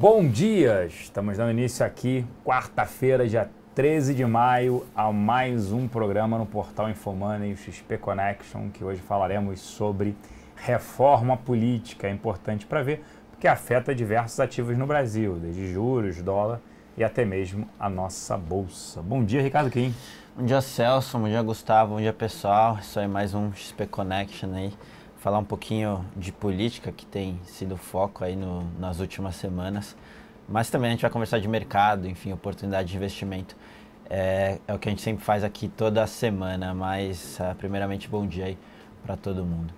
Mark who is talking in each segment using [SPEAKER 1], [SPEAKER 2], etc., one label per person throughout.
[SPEAKER 1] Bom dia! Estamos dando início aqui, quarta-feira, dia 13 de maio, a mais um programa no portal Infomoney, o XP Connection, que hoje falaremos sobre reforma política. É importante para ver, porque afeta diversos ativos no Brasil, desde juros, dólar e até mesmo a nossa bolsa. Bom dia, Ricardo Kim.
[SPEAKER 2] Bom dia, Celso. Bom dia, Gustavo. Bom dia, pessoal. Isso aí, mais um XP Connection aí. Falar um pouquinho de política, que tem sido foco aí nas últimas semanas. Mas também a gente vai conversar de mercado, enfim, oportunidade de investimento. É o que a gente sempre faz aqui toda semana, mas primeiramente bom dia aí para todo mundo.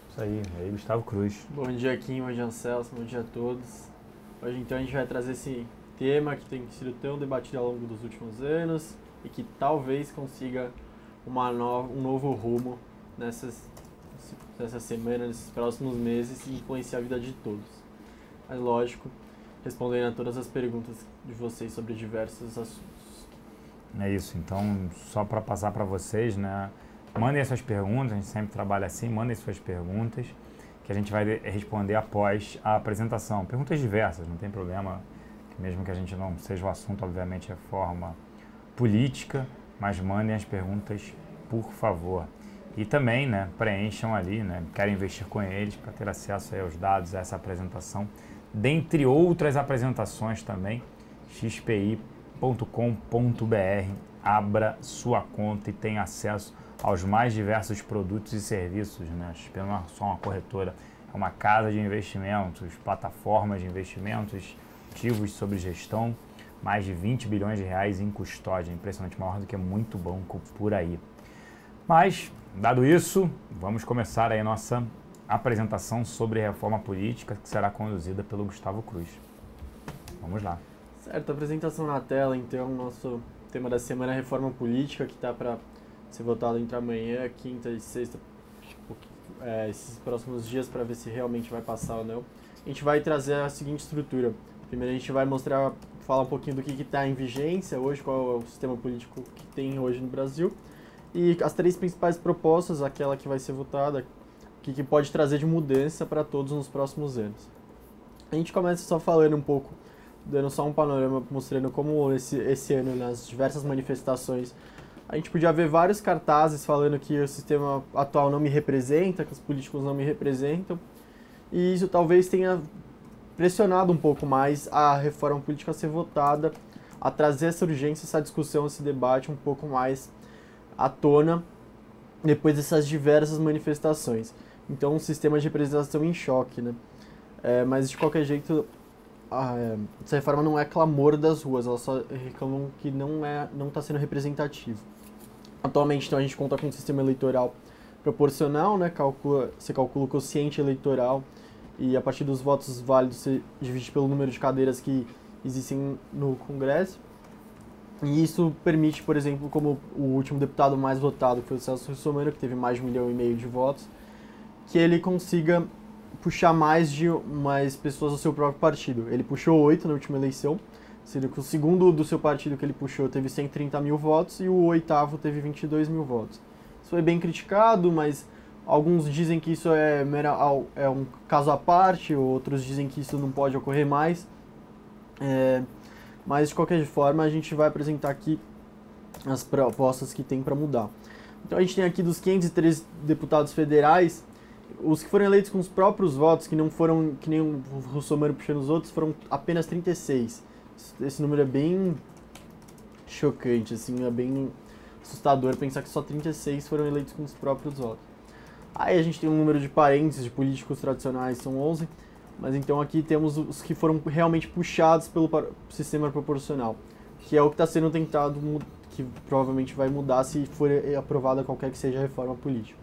[SPEAKER 1] Isso aí, Gustavo Cruz.
[SPEAKER 3] Bom dia, Kim. Bom dia, Celso. Bom dia a todos. Hoje então a gente vai trazer esse tema que tem sido tão debatido ao longo dos últimos anos e que talvez consiga um novo rumo nessa semana, nesses próximos meses e influenciar a vida de todos. Mas lógico, respondendo a todas as perguntas de vocês sobre diversos assuntos.
[SPEAKER 1] É isso, então só para passar para vocês, né? Mandem suas perguntas, a gente sempre trabalha assim, mandem suas perguntas que a gente vai responder após a apresentação. Perguntas diversas, não tem problema, mesmo que a gente não seja o assunto, obviamente, reforma política, mas mandem as perguntas, por favor. E também, né, preencham ali, né, querem investir com eles para ter acesso aí aos dados, a essa apresentação, dentre outras apresentações também, xpi.com.br, abra sua conta e tenha acesso aos mais diversos produtos e serviços, né? A XP não é só uma corretora, é uma casa de investimentos, plataformas de investimentos, ativos sobre gestão, mais de 20 bilhões de reais em custódia, impressionante, maior do que muito banco por aí. Mas, dado isso, vamos começar aí a nossa apresentação sobre reforma política, que será conduzida pelo Gustavo Cruz. Vamos lá.
[SPEAKER 3] Certo, apresentação na tela, então, nosso tema da semana é reforma política, que está para ser votado entre amanhã, quinta e sexta, esses próximos dias, para ver se realmente vai passar ou não. A gente vai trazer a seguinte estrutura. Primeiro a gente vai falar um pouquinho do que está em vigência hoje, qual é o sistema político que tem hoje no Brasil, e as três principais propostas, aquela que vai ser votada, o que pode trazer de mudança para todos nos próximos anos. A gente começa só falando um pouco, dando só um panorama, mostrando como esse ano, nas diversas manifestações, a gente podia ver vários cartazes falando que o sistema atual não me representa, que os políticos não me representam, e isso talvez tenha pressionado um pouco mais a reforma política a ser votada, a trazer essa urgência, essa discussão, esse debate um pouco mais à tona depois dessas diversas manifestações. Então, um sistema de representação em choque, né? Mas, de qualquer jeito, essa reforma não é clamor das ruas, elas só reclamam que não está sendo representativo. Atualmente, então, a gente conta com um sistema eleitoral proporcional, né? Você calcula o quociente eleitoral e, a partir dos votos válidos, você divide pelo número de cadeiras que existem no Congresso. E isso permite, por exemplo, como o último deputado mais votado, que foi o Celso Russomano, que teve mais de 1,5 milhão de votos, que ele consiga puxar mais pessoas do seu próprio partido. Ele puxou 8 na última eleição, sendo que o segundo do seu partido que ele puxou teve 130 mil votos e o oitavo teve 22 mil votos. Isso foi bem criticado, mas alguns dizem que isso é um caso à parte, outros dizem que isso não pode ocorrer mais. Mas, de qualquer forma, a gente vai apresentar aqui as propostas que tem para mudar. Então, a gente tem aqui dos 503 deputados federais, os que foram eleitos com os próprios votos, que não foram, que nem o Russomano puxando os outros, foram apenas 36. Esse número é bem chocante, assim, é bem assustador pensar que só 36 foram eleitos com os próprios votos. Aí a gente tem um número de parentes de políticos tradicionais, são 11. Mas então aqui temos os que foram realmente puxados pelo sistema proporcional, que é o que está sendo tentado, que provavelmente vai mudar se for aprovada qualquer que seja a reforma política.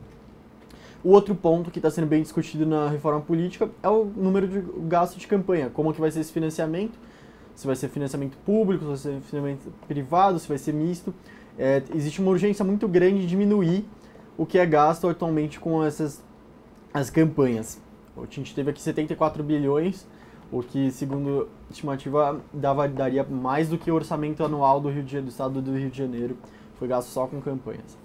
[SPEAKER 3] O outro ponto que está sendo bem discutido na reforma política é o número de gasto de campanha, como que vai ser esse financiamento, se vai ser financiamento público, se vai ser financiamento privado, se vai ser misto. Existe uma urgência muito grande de diminuir o que é gasto atualmente com as campanhas. A gente teve aqui 74 bilhões, o que, segundo a estimativa, daria mais do que o orçamento anual do estado do Rio de Janeiro, foi gasto só com campanhas.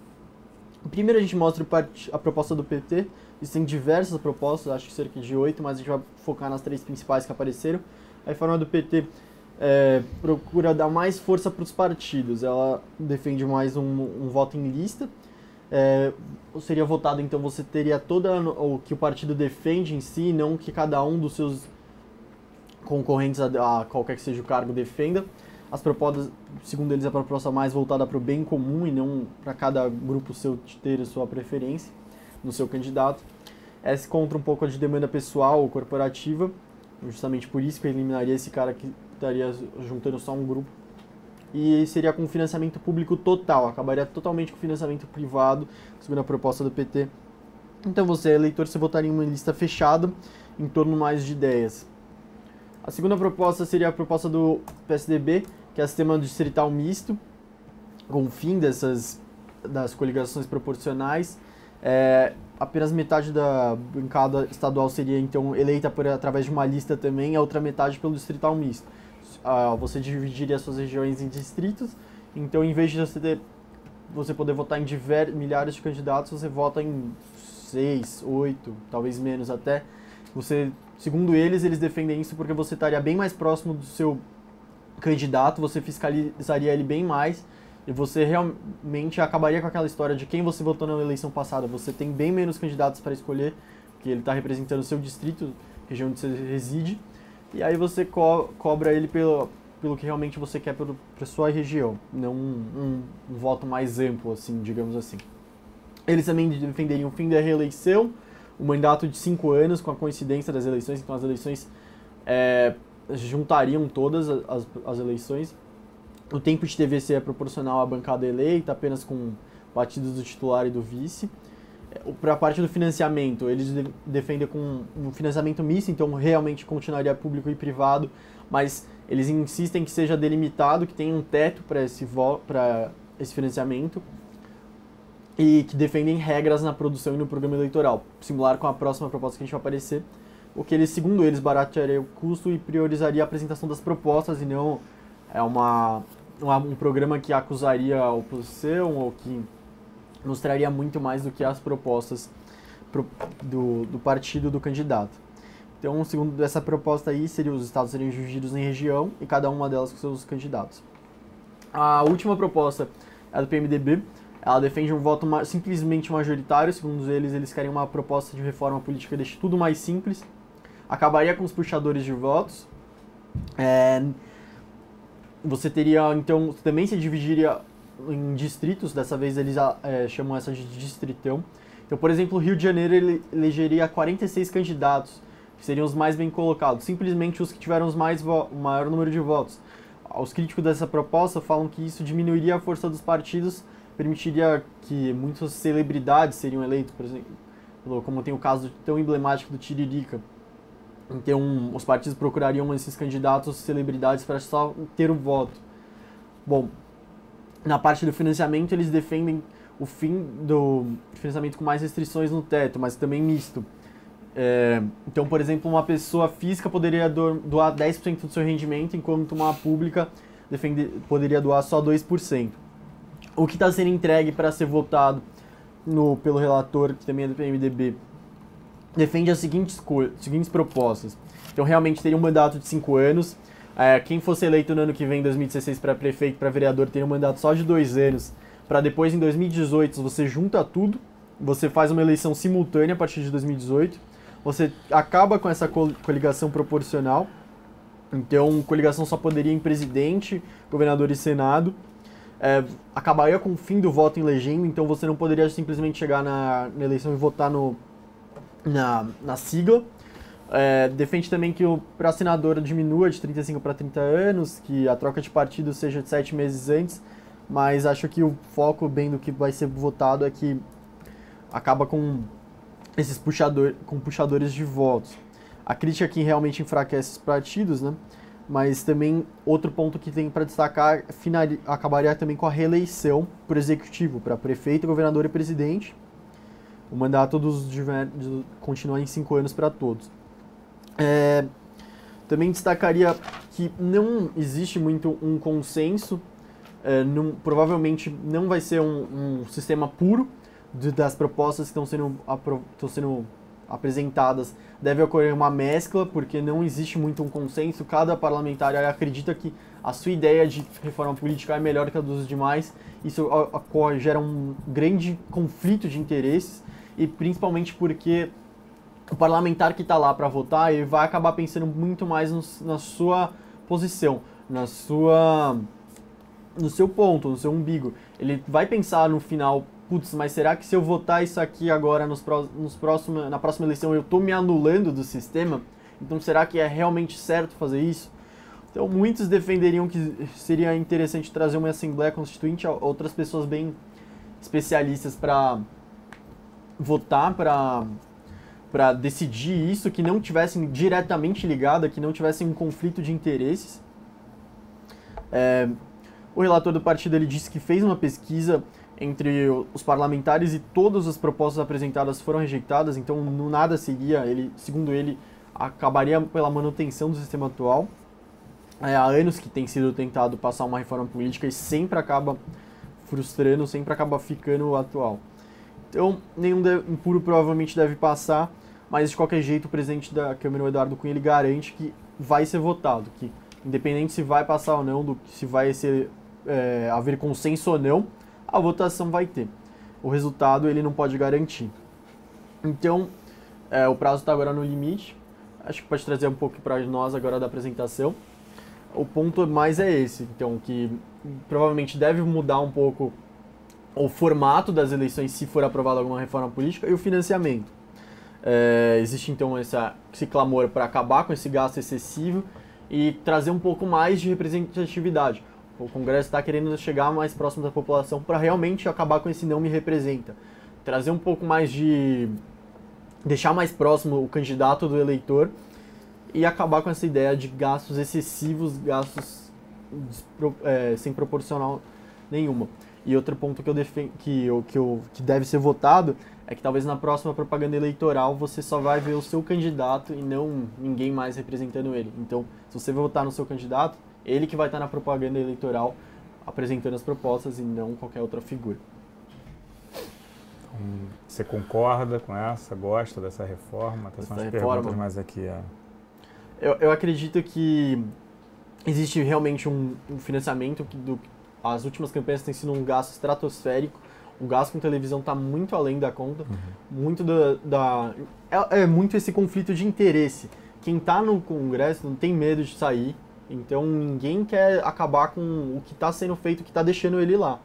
[SPEAKER 3] Primeiro a gente mostra a proposta do PT, existem diversas propostas, acho que cerca de 8, mas a gente vai focar nas três principais que apareceram, A reforma do PT procura dar mais força para os partidos, ela defende mais um voto em lista, seria votado, então você teria o que o partido defende em si, não que cada um dos seus concorrentes a qualquer que seja o cargo defenda. As propostas, segundo eles, a proposta mais voltada para o bem comum e não para cada grupo seu ter a sua preferência no seu candidato. Essa contra um pouco de demanda pessoal ou corporativa, justamente por isso que eu eliminaria esse cara que estaria juntando só um grupo. E seria com financiamento público total, acabaria totalmente com financiamento privado, segundo a proposta do PT. Então você, eleitor, você votaria em uma lista fechada, em torno mais de ideias. A segunda proposta seria a proposta do PSDB, que é o sistema distrital misto, com o fim das coligações proporcionais. Apenas metade da bancada estadual seria então eleita através de uma lista também, a outra metade pelo distrital misto. Você dividiria suas regiões em distritos, então em vez de você poder votar em milhares de candidatos, você vota em 6, 8, talvez menos até. Segundo eles defendem isso porque você estaria bem mais próximo do seu candidato, você fiscalizaria ele bem mais, e você realmente acabaria com aquela história de quem você votou na eleição passada. Você tem bem menos candidatos para escolher, porque ele está representando o seu distrito, região onde você reside, e aí você cobra ele pelo que realmente você quer para sua região, não um voto mais amplo, assim, digamos assim. Eles também defenderiam o fim da reeleição, o mandato de 5 anos com a coincidência das eleições, então as eleições juntariam todas as eleições. O tempo de TVC é proporcional à bancada eleita, apenas com partidos do titular e do vice. Para a parte do financiamento, eles defendem com um financiamento misto, então realmente continuaria público e privado, mas eles insistem que seja delimitado, que tenha um teto para esse financiamento, e que defendem regras na produção e no programa eleitoral, similar com a próxima proposta que a gente vai aparecer, o que eles, segundo eles, baratearia o custo e priorizaria a apresentação das propostas e não um programa que acusaria a oposição ou que mostraria muito mais do que as propostas do partido do candidato. Então, segundo essa proposta aí, os estados seriam divididos em região e cada uma delas com seus candidatos. A última proposta é a do PMDB. Ela defende um voto simplesmente majoritário. Segundo eles querem uma proposta de reforma política que deixe tudo mais simples. Acabaria com os puxadores de votos. Você teria, então, também se dividiria em distritos. Dessa vez eles chamam essa de distritão. Então, por exemplo, o Rio de Janeiro ele elegeria 46 candidatos, que seriam os mais bem colocados, simplesmente os que tiveram o maior número de votos. Os críticos dessa proposta falam que isso diminuiria a força dos partidos, permitiria que muitas celebridades seriam eleitas, por exemplo, como tem o caso tão emblemático do Tiririca. Então, os partidos procurariam esses candidatos celebridades para só ter o voto. Bom, na parte do financiamento, eles defendem o fim do financiamento com mais restrições no teto, mas também misto. Então, por exemplo, uma pessoa física poderia doar 10% do seu rendimento, enquanto uma pública poderia doar só 2%. O que está sendo entregue para ser votado pelo relator, que também é do PMDB, defende as seguintes propostas. Então, realmente teria um mandato de 5 anos. Quem fosse eleito no ano que vem, 2016, para prefeito, para vereador, teria um mandato só de 2 anos. Para depois, em 2018, você junta tudo. Você faz uma eleição simultânea a partir de 2018. Você acaba com essa coligação proporcional. Então, coligação só poderia em presidente, governador e senado. Acabaria com o fim do voto em legenda, então você não poderia simplesmente chegar na eleição e votar na sigla. Defende também que para senador diminua de 35 para 30 anos, que a troca de partido seja de 7 meses antes, mas acho que o foco bem do que vai ser votado é que acaba com esses puxadores de votos. A crítica aqui realmente enfraquece os partidos, né? Mas também outro ponto que tem para destacar acabaria também com a reeleição por executivo, para prefeito, governador e presidente. O mandato continua em 5 anos para todos. Também destacaria que não existe muito um consenso, provavelmente não vai ser um sistema puro das propostas que estão sendo apresentadas, deve ocorrer uma mescla, porque não existe muito um consenso, cada parlamentar acredita que a sua ideia de reforma política é melhor que a dos demais, isso gera um grande conflito de interesses, e principalmente porque o parlamentar que está lá para votar, ele vai acabar pensando muito mais na sua posição, no seu ponto, no seu umbigo. Ele vai pensar no final, putz, mas será que se eu votar isso aqui agora na próxima eleição eu estou me anulando do sistema? Então será que é realmente certo fazer isso? Então muitos defenderiam que seria interessante trazer uma Assembleia Constituinte, outras pessoas bem especialistas para votar, para decidir isso, que não tivessem diretamente ligado, que não tivessem um conflito de interesses. O relator do partido ele disse que fez uma pesquisa entre os parlamentares e todas as propostas apresentadas foram rejeitadas, então nada seguia, segundo ele, acabaria pela manutenção do sistema atual. Há anos que tem sido tentado passar uma reforma política e sempre acaba frustrando, sempre acaba ficando o atual. Então, nenhum impuro provavelmente deve passar, mas de qualquer jeito o presidente da Câmara, o Eduardo Cunha, ele garante que vai ser votado, que independente se vai passar ou não, se vai haver consenso ou não, a votação vai ter. O resultado ele não pode garantir. Então, o prazo está agora no limite, acho que pode trazer um pouco para nós agora da apresentação. O ponto mais é esse, então, que provavelmente deve mudar um pouco o formato das eleições se for aprovada alguma reforma política e o financiamento. Existe então esse clamor para acabar com esse gasto excessivo e trazer um pouco mais de representatividade. O Congresso está querendo chegar mais próximo da população para realmente acabar com esse não me representa. Trazer um pouco mais deixar mais próximo o candidato do eleitor e acabar com essa ideia de gastos excessivos, gastos sem proporcional nenhuma. E outro ponto que eu defendo, que deve ser votado, é que talvez na próxima propaganda eleitoral você só vai ver o seu candidato e não ninguém mais representando ele. Então, se você votar no seu candidato, ele que vai estar na propaganda eleitoral apresentando as propostas e não qualquer outra figura.
[SPEAKER 1] Você concorda com essa? Gosta dessa reforma? São as perguntas mais aqui.
[SPEAKER 3] Eu acredito que existe realmente um financiamento as últimas campanhas têm sido um gasto estratosférico. O gasto com televisão está muito além da conta. Muito muito esse conflito de interesse. Quem está no Congresso não tem medo de sair. Então ninguém quer acabar com o que está sendo feito, o que está deixando ele lá.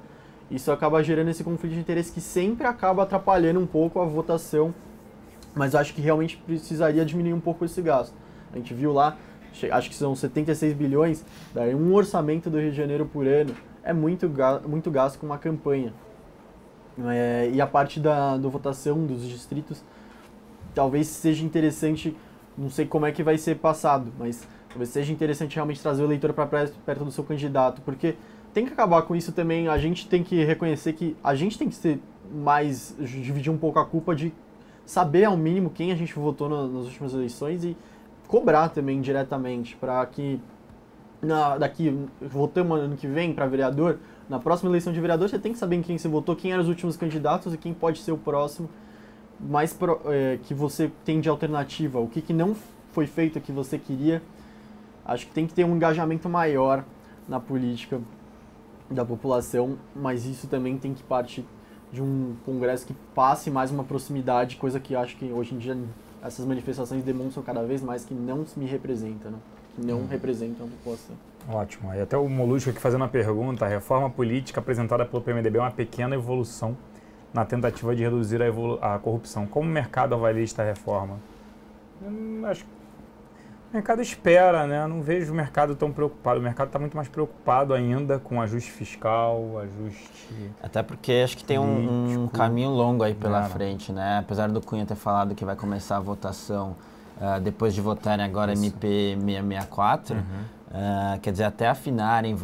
[SPEAKER 3] Isso acaba gerando esse conflito de interesse que sempre acaba atrapalhando um pouco a votação. Mas acho que realmente precisaria diminuir um pouco esse gasto. A gente viu lá, acho que são 76 bilhões, daí um orçamento do Rio de Janeiro por ano. É muito gasto com uma campanha. E a parte da votação dos distritos, talvez seja interessante, não sei como é que vai ser passado, mas talvez seja interessante realmente trazer o eleitor para perto do seu candidato, porque tem que acabar com isso também. A gente tem que reconhecer que a gente tem que dividir um pouco a culpa de saber ao mínimo quem a gente votou nas últimas eleições e cobrar também diretamente, para que votamos ano que vem para vereador, na próxima eleição de vereador você tem que saber em quem você votou, quem eram os últimos candidatos e quem pode ser o próximo, que você tem de alternativa, o que não foi feito que você queria. Acho que tem que ter um engajamento maior na política da população, mas isso também tem que partir de um Congresso que passe mais uma proximidade, coisa que acho que hoje em dia essas manifestações demonstram cada vez mais que não me representam, né? Que não representam a população.
[SPEAKER 1] Ótimo. E até o Molusco aqui fazendo uma pergunta: a reforma política apresentada pelo PMDB é uma pequena evolução na tentativa de reduzir a corrupção. Como o mercado avalia esta reforma? Acho que o mercado espera, né? Não vejo o mercado tão preocupado. O mercado está muito mais preocupado ainda com ajuste fiscal, ajuste...
[SPEAKER 2] Até porque acho que tem um caminho longo aí pela frente, né? Apesar do Cunha ter falado que vai começar a votação depois de votarem agora MP 664, quer dizer, até afinarem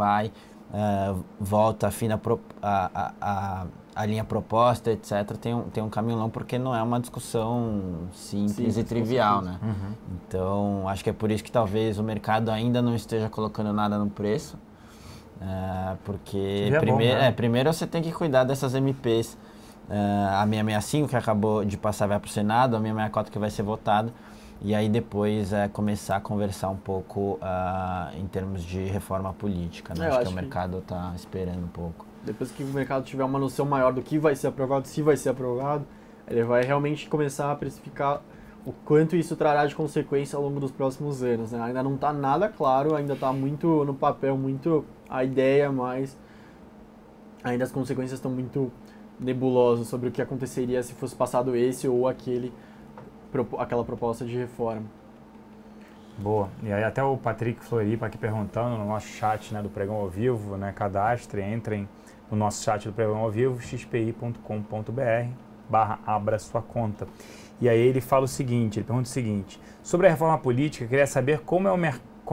[SPEAKER 2] volta, afina a linha proposta, etc. Tem um caminho longo, porque não é uma discussão simples e trivial, né? Então, acho que é por isso que talvez o mercado ainda não esteja colocando nada no preço, porque primeiro você tem que cuidar dessas MPs a 665, que acabou de passar, vai para o Senado, a 664 que vai ser votado, e aí depois começar a conversar um pouco em termos de reforma política, né? Acho que o mercado está esperando um pouco.
[SPEAKER 3] Depois que o mercado tiver uma noção maior do que vai ser aprovado, se vai ser aprovado, ele vai realmente começar a precificar o quanto isso trará de consequência ao longo dos próximos anos, né? Ainda não está nada claro, ainda está muito no papel, muito a ideia, mas ainda as consequências estão muito nebulosas sobre o que aconteceria se fosse passado esse ou aquela proposta de reforma.
[SPEAKER 1] Boa. E aí até o Patrick Floripa aqui perguntando no nosso chat, né, do Pregão ao Vivo, né, cadastrem, entrem no nosso chat do Pregão ao Vivo, xpi.com.br/abra sua conta. E aí ele fala o seguinte, ele pergunta o seguinte: sobre a reforma política, eu queria saber como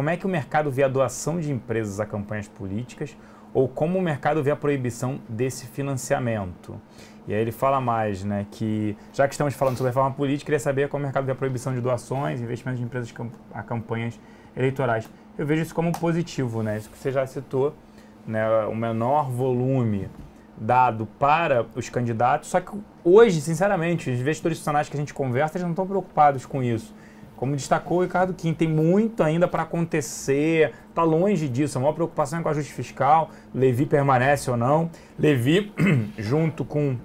[SPEAKER 1] é que o mercado vê a doação de empresas a campanhas políticas ou como o mercado vê a proibição desse financiamento. E aí ele fala mais, né, que já que estamos falando sobre reforma política, queria saber como o mercado vê a proibição de doações, investimentos de empresas a campanhas eleitorais. Eu vejo isso como positivo, né, isso que você já citou, né, o menor volume dado para os candidatos, só que hoje, sinceramente, os investidores institucionais que a gente conversa, eles não estão preocupados com isso. Como destacou o Ricardo Kim, tem muito ainda para acontecer, está longe disso, a maior preocupação é com o ajuste fiscal, Levi permanece ou não. Levi, junto com,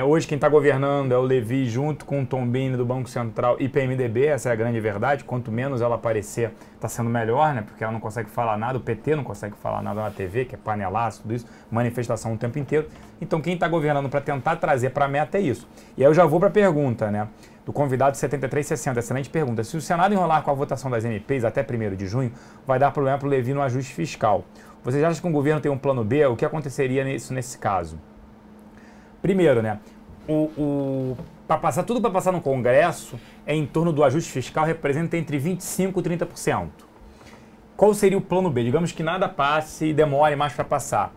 [SPEAKER 1] hoje quem está governando é o Levi, junto com o Tombini do Banco Central e PMDB, essa é a grande verdade, quanto menos ela aparecer, está sendo melhor, né? Porque ela não consegue falar nada, o PT não consegue falar nada na TV, que é panelaço, tudo isso, manifestação o tempo inteiro. Então quem está governando para tentar trazer para a meta é isso. E aí eu já vou para a pergunta, né? Do convidado 7360, excelente pergunta. Se o Senado enrolar com a votação das MPs até 1º de junho, vai dar problema para o Levi no ajuste fiscal. Vocês acham que o governo tem um plano B? O que aconteceria nesse caso? Primeiro, né? Tudo para passar no Congresso é em torno do ajuste fiscal, representa entre 25% e 30%. Qual seria o plano B? Digamos que nada passe e demore mais para passar.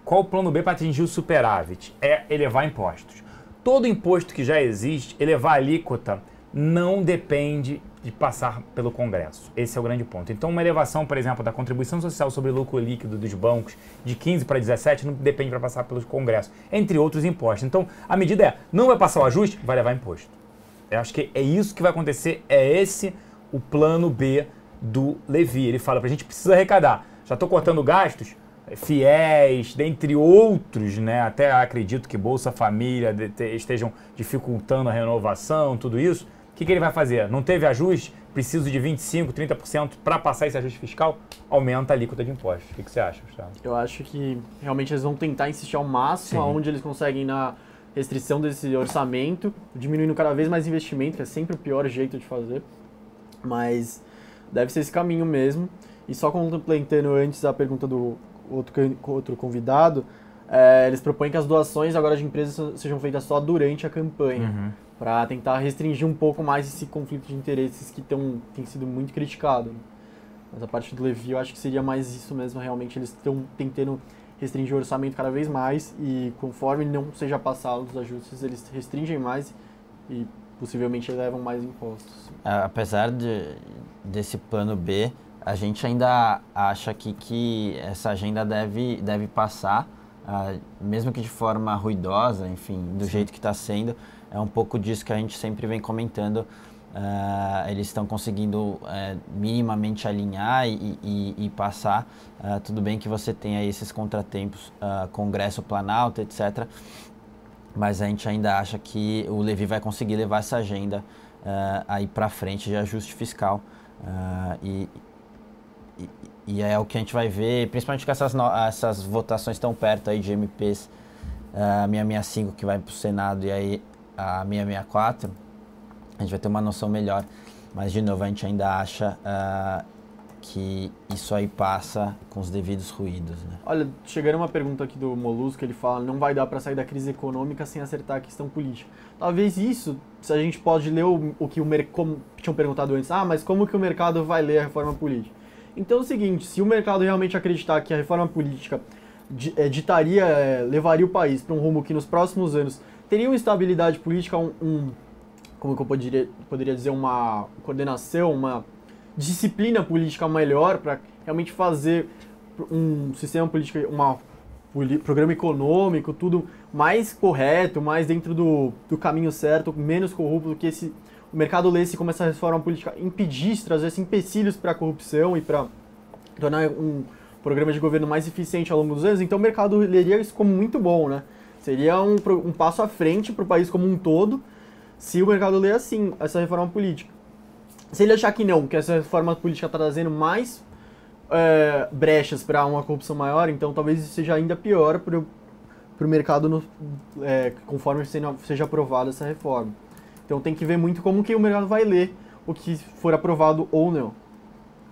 [SPEAKER 1] Qual o plano B para atingir o superávit? É elevar impostos. Todo imposto que já existe, elevar a alíquota, não depende de passar pelo Congresso. Esse é o grande ponto. Então, uma elevação, por exemplo, da contribuição social sobre lucro líquido dos bancos de 15 para 17 não depende para passar pelo Congresso, entre outros impostos. Então, a medida é, não vai passar o ajuste, vai levar imposto. Eu acho que é isso que vai acontecer, é esse o plano B do Levi. Ele fala, a gente precisa arrecadar. Já estou cortando gastos, fiéis, dentre outros, né? Até acredito que Bolsa Família estejam dificultando a renovação, tudo isso. O que ele vai fazer? Não teve ajuste? Preciso de 25%, 30% para passar esse ajuste fiscal? Aumenta a alíquota de impostos. O que você acha, Gustavo?
[SPEAKER 3] Eu acho que realmente eles vão tentar insistir ao máximo aonde eles conseguem na restrição desse orçamento, diminuindo cada vez mais investimento, que é sempre o pior jeito de fazer. Mas deve ser esse caminho mesmo. E só complementando antes a pergunta do outro convidado, eles propõem que as doações agora de empresas sejam feitas só durante a campanha, para tentar restringir um pouco mais esse conflito de interesses que tem sido muito criticado. Mas a parte do Levi eu acho que seria mais isso mesmo, realmente eles estão tentando restringir o orçamento cada vez mais e conforme não seja passado os ajustes, eles restringem mais e possivelmente elevam mais impostos.
[SPEAKER 2] Apesar desse plano B, a gente ainda acha que essa agenda deve passar, mesmo que de forma ruidosa, enfim, do jeito que está sendo. É um pouco disso que a gente sempre vem comentando. Eles estão conseguindo minimamente alinhar e passar. Tudo bem que você tem aí esses contratempos, Congresso, Planalto, etc. Mas a gente ainda acha que o Levi vai conseguir levar essa agenda aí para frente de ajuste fiscal. E é o que a gente vai ver, principalmente com essas votações tão perto aí de MPs, a 665 que vai para o Senado e aí a 664, a gente vai ter uma noção melhor. Mas, de novo, a gente ainda acha que isso aí passa com os devidos ruídos, né?
[SPEAKER 3] Olha, chegaram uma pergunta aqui do Molusco, ele fala, não vai dar para sair da crise econômica sem acertar a questão política. Talvez isso, se a gente pode ler o que o mercado, como tinham perguntado antes, mas como que o mercado vai ler a reforma política? Então é o seguinte, se o mercado realmente acreditar que a reforma política levaria o país para um rumo que nos próximos anos teria uma estabilidade política, como que eu poderia dizer, uma coordenação, uma disciplina política melhor para realmente fazer um sistema político, uma programa econômico, tudo mais correto, mais dentro do caminho certo, menos corrupto do que o mercado lesse como essa reforma política impedisse, trazesse empecilhos para a corrupção e para tornar um programa de governo mais eficiente ao longo dos anos. Então o mercado leria isso como muito bom, né? Seria um passo à frente para o país como um todo, se o mercado ler assim essa reforma política. Se ele achar que não, que essa reforma política está trazendo mais brechas para uma corrupção maior, então talvez isso seja ainda pior para o mercado conforme seja aprovada essa reforma. Então tem que ver muito como que o mercado vai ler o que for aprovado ou não.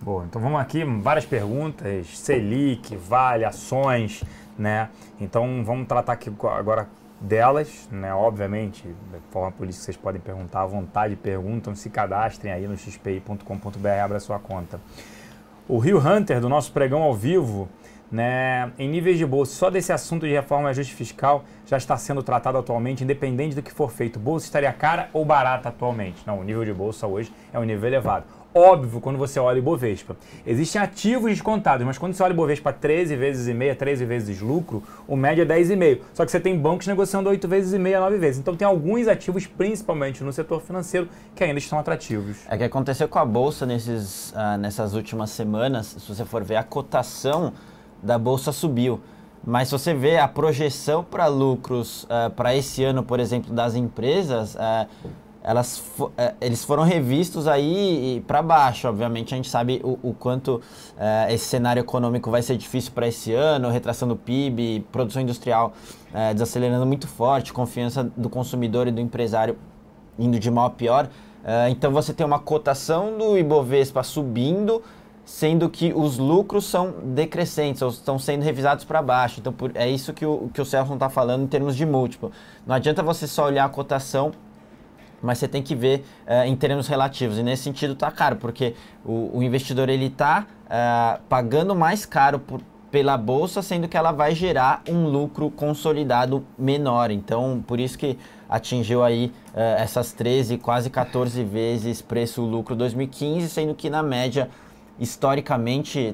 [SPEAKER 1] Boa, então vamos aqui, várias perguntas, Selic, Vale, ações, né? Então vamos tratar aqui agora delas, né? Obviamente, da forma política vocês podem perguntar à vontade, perguntam, se cadastrem aí no xpi.com.br, abra a sua conta. O Rio Hunter, do nosso pregão ao vivo, né, em níveis de bolsa, só desse assunto de reforma e ajuste fiscal já está sendo tratado atualmente, independente do que for feito. Bolsa estaria cara ou barata atualmente? Não, o nível de bolsa hoje é um nível elevado. Óbvio, quando você olha o Ibovespa, existem ativos descontados, mas quando você olha o Ibovespa 13 vezes e meia, 13 vezes lucro, o médio é 10,5. Só que você tem bancos negociando 8 vezes e meia, 9 vezes. Então tem alguns ativos, principalmente no setor financeiro, que ainda estão atrativos.
[SPEAKER 2] É que aconteceu com a Bolsa nessas últimas semanas, se você for ver, a cotação da Bolsa subiu. Mas se você vê a projeção para lucros para esse ano, por exemplo, das empresas, eles foram revistos aí para baixo. Obviamente a gente sabe o quanto esse cenário econômico vai ser difícil para esse ano, retração do PIB, produção industrial desacelerando muito forte, confiança do consumidor e do empresário indo de mal a pior. Então você tem uma cotação do Ibovespa subindo, sendo que os lucros são decrescentes, ou estão sendo revisados para baixo. Então é isso que o Celso está falando em termos de múltiplo. Não adianta você só olhar a cotação, mas você tem que ver em termos relativos. E nesse sentido está caro, porque o investidor está pagando mais caro pela bolsa, sendo que ela vai gerar um lucro consolidado menor. Então, por isso que atingiu aí essas 13, quase 14 vezes preço-lucro 2015, sendo que na média, historicamente,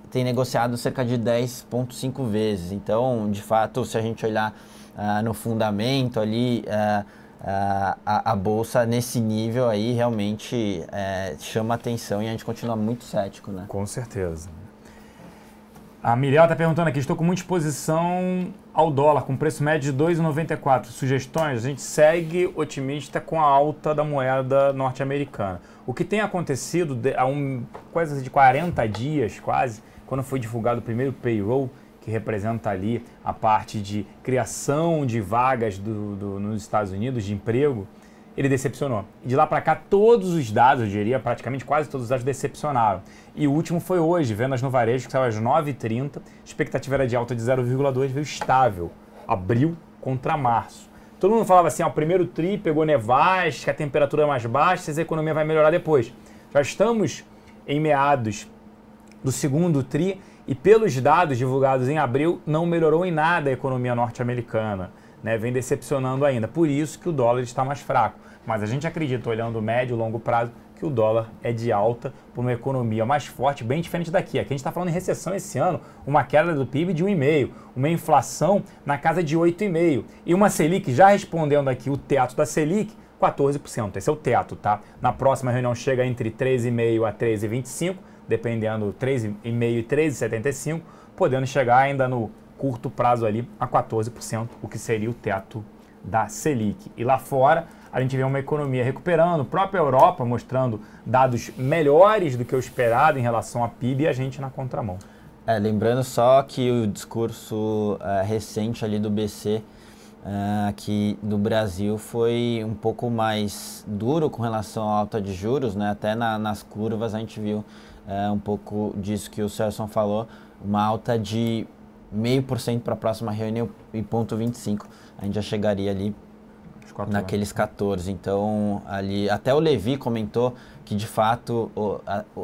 [SPEAKER 2] tem negociado cerca de 10,5 vezes. Então, de fato, se a gente olhar no fundamento ali, a bolsa nesse nível aí realmente chama atenção e a gente continua muito cético, né?
[SPEAKER 1] Com certeza. A Miriel está perguntando aqui, estou com muita exposição ao dólar, com preço médio de 2,94. Sugestões? A gente segue otimista com a alta da moeda norte-americana. O que tem acontecido há coisa de 40 dias quase, quando foi divulgado o primeiro payroll, que representa ali a parte de criação de vagas nos Estados Unidos, de emprego, ele decepcionou. E de lá para cá, todos os dados, eu diria, praticamente quase todos os dados decepcionaram. E o último foi hoje, vendas no varejo, que saiu às 9h30, expectativa era de alta de 0,2, veio estável, abril contra março. Todo mundo falava assim, o primeiro tri pegou nevasca, a temperatura é mais baixa, a economia vai melhorar depois. Já estamos em meados do segundo tri, e pelos dados divulgados em abril, não melhorou em nada a economia norte-americana, né? Vem decepcionando ainda. Por isso que o dólar está mais fraco. Mas a gente acredita, olhando médio e longo prazo, que o dólar é de alta por uma economia mais forte, bem diferente daqui. Aqui a gente está falando em recessão esse ano, uma queda do PIB de 1,5%, uma inflação na casa de 8,5%. E uma Selic, já respondendo aqui o teto da Selic, 14%. Esse é o teto, tá? Na próxima reunião chega entre 13,5% a 13,25%, dependendo 3,5% e 13,75%, podendo chegar ainda no curto prazo ali a 14%, o que seria o teto da Selic. E lá fora, a gente vê uma economia recuperando, a própria Europa mostrando dados melhores do que o esperado em relação a PIB e a gente na contramão.
[SPEAKER 2] Lembrando só que o discurso recente ali do BC aqui do Brasil foi um pouco mais duro com relação à alta de juros, né? Até nas curvas a gente viu um pouco disso que o Celso falou, uma alta de 0,5% para a próxima reunião e 0,25%. A gente já chegaria ali naqueles 14%. Então, ali até o Levi comentou que, de fato,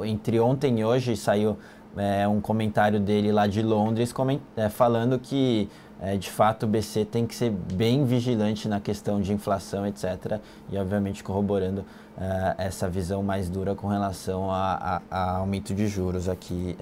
[SPEAKER 2] entre ontem e hoje saiu um comentário dele lá de Londres falando que, de fato, o BC tem que ser bem vigilante na questão de inflação, etc. E, obviamente, corroborando essa visão mais dura com relação a aumento de juros aqui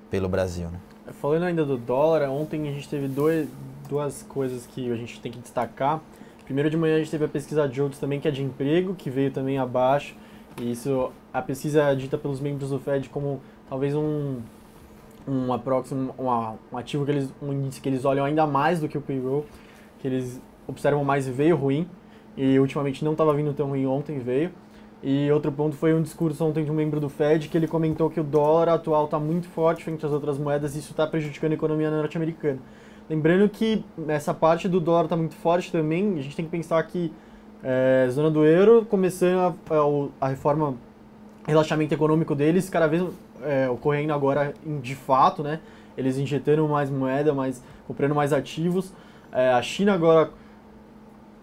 [SPEAKER 2] pelo Brasil, né?
[SPEAKER 3] Falando ainda do dólar, ontem a gente teve duas coisas que a gente tem que destacar. Primeiro de manhã a gente teve a pesquisa Jolts também, que é de emprego, que veio também abaixo. E isso, a pesquisa é dita pelos membros do Fed como talvez um ativo um índice que eles olham ainda mais do que o payroll, que eles observam mais e veio ruim. E ultimamente não estava vindo tão ruim, ontem veio. E outro ponto foi um discurso ontem de um membro do Fed que ele comentou que o dólar atual está muito forte frente às outras moedas e isso está prejudicando a economia norte-americana. Lembrando que essa parte do dólar está muito forte também, a gente tem que pensar que zona do euro começando a reforma, relaxamento econômico deles cada vez ocorrendo agora de fato, né? Eles injetando mais moeda, comprando mais ativos. A China agora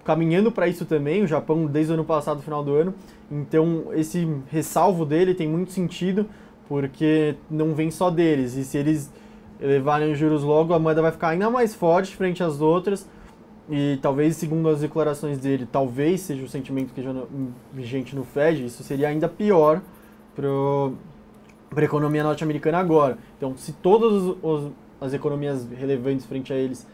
[SPEAKER 3] caminhando para isso também, o Japão desde o ano passado, final do ano. Então esse ressalvo dele tem muito sentido, porque não vem só deles. E se eles elevarem os juros logo, a moeda vai ficar ainda mais forte frente às outras. E talvez, segundo as declarações dele, talvez seja o sentimento que já vigente no Fed, isso seria ainda pior para a economia norte-americana agora. Então, se todas as economias relevantes frente a eles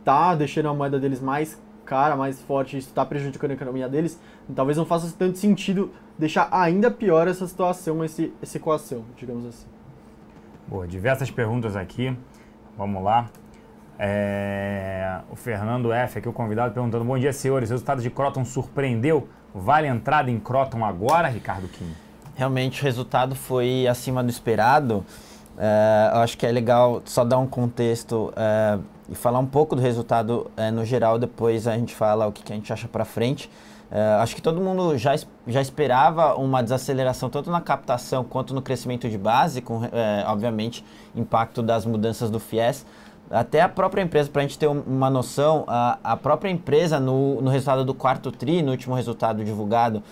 [SPEAKER 3] tá deixando a moeda deles mais cara, mais forte, isso está prejudicando a economia deles, talvez não faça tanto sentido deixar ainda pior essa situação, essa equação, digamos assim.
[SPEAKER 1] Boa, diversas perguntas aqui, vamos lá. O Fernando F, aqui o convidado, perguntando: bom dia, senhores, o resultado de Kroton surpreendeu? Vale a entrada em Kroton agora, Ricardo Kim?
[SPEAKER 2] Realmente o resultado foi acima do esperado. Eu acho que é legal só dar um contexto e falar um pouco do resultado no geral, depois a gente fala o que a gente acha para frente. Acho que todo mundo já esperava uma desaceleração tanto na captação quanto no crescimento de base, com obviamente impacto das mudanças do FIES. Até a própria empresa, para a gente ter uma noção, a própria empresa no resultado do quarto TRI, no último resultado divulgado,